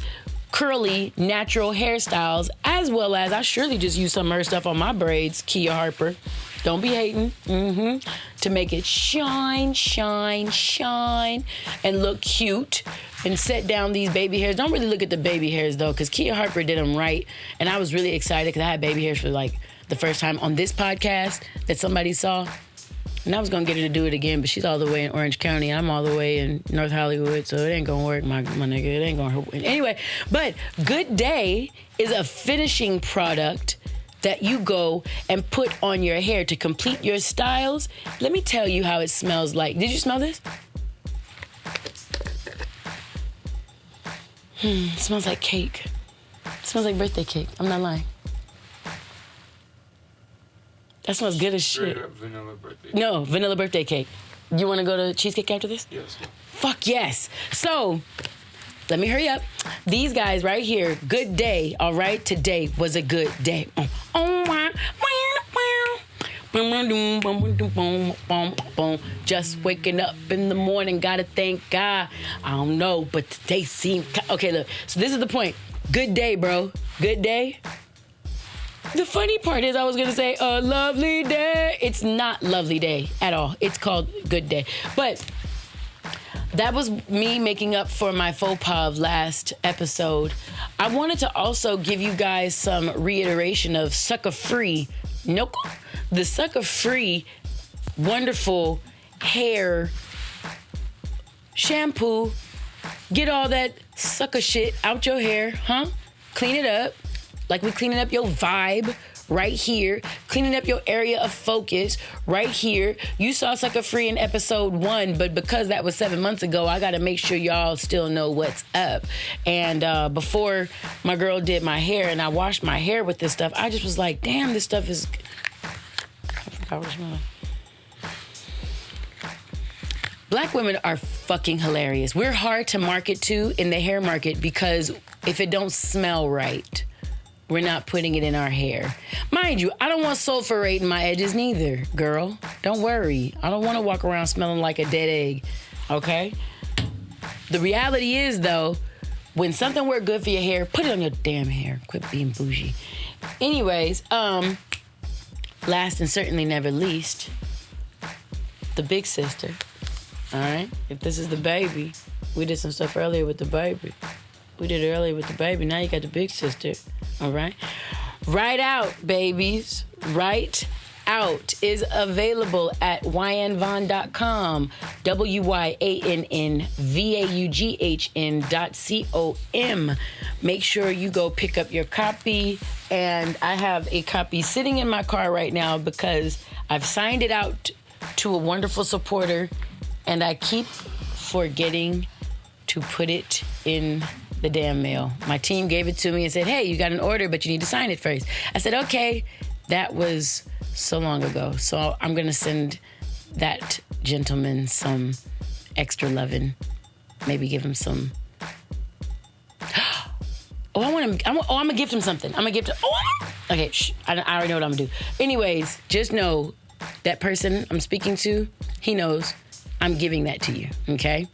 curly natural hairstyles, as well as I surely just use some of her stuff on my braids, Kia Harper. Don't be hating. To make it shine, and look cute and set down these baby hairs. Don't really look at the baby hairs though, because Kia Harper did them right. And I was really excited because I had baby hairs for like the first time on this podcast that somebody saw. And I was going to get her to do it again, but she's all the way in Orange County. And I'm all the way in North Hollywood, so it ain't going to work, my nigga. It ain't going to work. Anyway, but Good Day is a finishing product that you go and put on your hair to complete your styles. Let me tell you how it smells like. Did you smell this? It smells like cake. It smells like birthday cake. I'm not lying. That smells good as shit. Vanilla birthday. No, vanilla birthday cake. You want to go to Cheesecake after this? Yes. Fuck yes. So, let me hurry up. These guys right here, good day, all right? Today was a good day. Just waking up in the morning, gotta thank God. I don't know, but today seemed... Okay, look. So this is the point. Good day, bro. Good day. The funny part is I was gonna say a lovely day. It's not lovely day at all. It's called good day. But that was me making up for my faux pas of last episode. I wanted to also give you guys some reiteration of sucker-free. Nope. The sucker-free, wonderful hair shampoo. Get all that sucker shit out your hair, huh? Clean it up. Like we cleaning up your vibe right here. Cleaning up your area of focus right here. You saw Sucker Free in episode 1, but because that was 7 months ago, I got to make sure y'all still know what's up. And before my girl did my hair and I washed my hair with this stuff, I just was like, damn, this stuff is... I forgot what it smelled like. Black women are fucking hilarious. We're hard to market to in the hair market because if it don't smell right, we're not putting it in our hair. Mind you, I don't want sulfurate in my edges neither, girl. Don't worry. I don't want to walk around smelling like a dead egg, okay? The reality is, though, when something works good for your hair, put it on your damn hair. Quit being bougie. Anyways, last and certainly never least, the big sister, all right? If this is the baby, we did some stuff earlier with the baby. We did it earlier with the baby. Now you got the big sister. All right? Write Out, babies. Write Out is available at wyannvaughn.com. WYANNVAUGHN.com. Make sure you go pick up your copy. And I have a copy sitting in my car right now because I've signed it out to a wonderful supporter. And I keep forgetting to put it in the damn mail. My team gave it to me and said, hey, you got an order, but you need to sign it first. I said, okay. That was so long ago. So I'm going to send that gentleman some extra loving. Maybe give him some... I'm going to gift him something. I'm going to gift him... Okay, I already know what I'm going to do. Anyways, just know that person I'm speaking to, he knows I'm giving that to you, okay?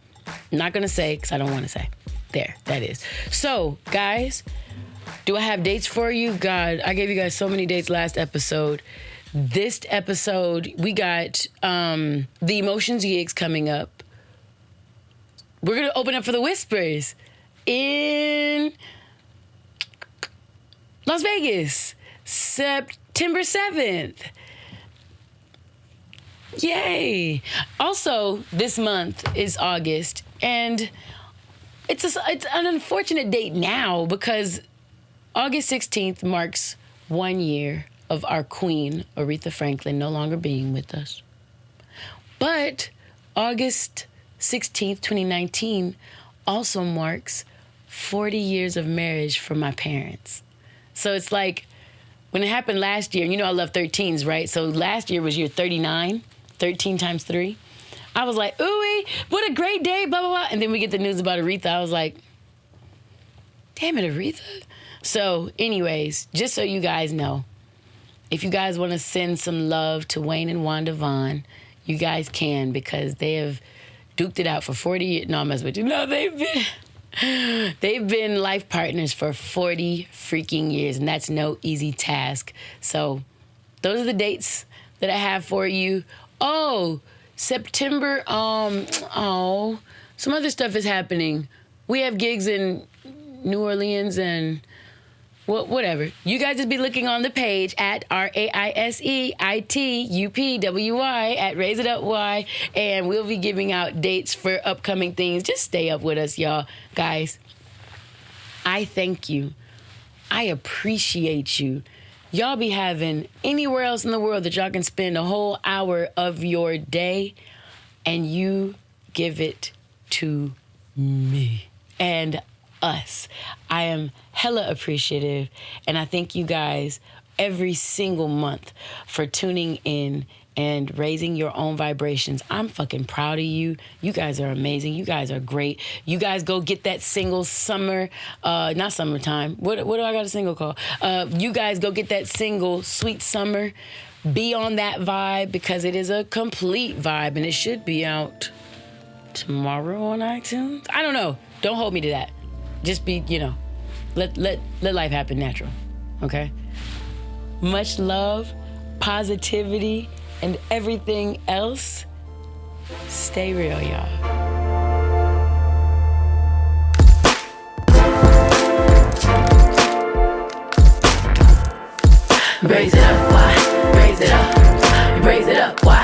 I'm not going to say because I don't want to say. There, that is. So, guys, do I have dates for you? God, I gave you guys so many dates last episode. This episode, we got the Emotions gigs coming up. We're going to open up for the Whispers in Las Vegas, September 7th. Yay. Also, this month is August, and it's an unfortunate date now because August 16th marks 1 year of our queen, Aretha Franklin, no longer being with us. But August 16th, 2019 also marks 40 years of marriage for my parents. So it's like, when it happened last year, you know I love 13s, right? So last year was year 39, 13 times 3. I was like, ooh, what a great day, blah, blah, blah. And then we get the news about Aretha. I was like, damn it, Aretha. So anyways, just so you guys know, if you guys want to send some love to Wayne and Wanda Vaughn, you guys can because they have duked it out for 40 years. No, I'm messing with you. No, they've been life partners for 40 freaking years, and that's no easy task. So those are the dates that I have for you. Oh, September, some other stuff is happening. We have gigs in New Orleans and whatever. You guys just be looking on the page at RAISEITUPWY at Raise It Up Y, and we'll be giving out dates for upcoming things. Just stay up with us, y'all. Guys, I thank you. I appreciate you. Y'all be having anywhere else in the world that y'all can spend a whole hour of your day, and you give it to me and us. I am hella appreciative, and I thank you guys every single month for tuning in and raising your own vibrations. I'm fucking proud of you. You guys are amazing. You guys are great. You guys go get that single summer, not summertime. What do I got a single called? You guys go get that single Sweet Summer. Be on that vibe because it is a complete vibe and it should be out tomorrow on iTunes. I don't know. Don't hold me to that. Just be, let life happen natural. Okay? Much love, positivity, and everything else. Stay real, y'all. Raise it up, why? Raise it up. Raise it up, why?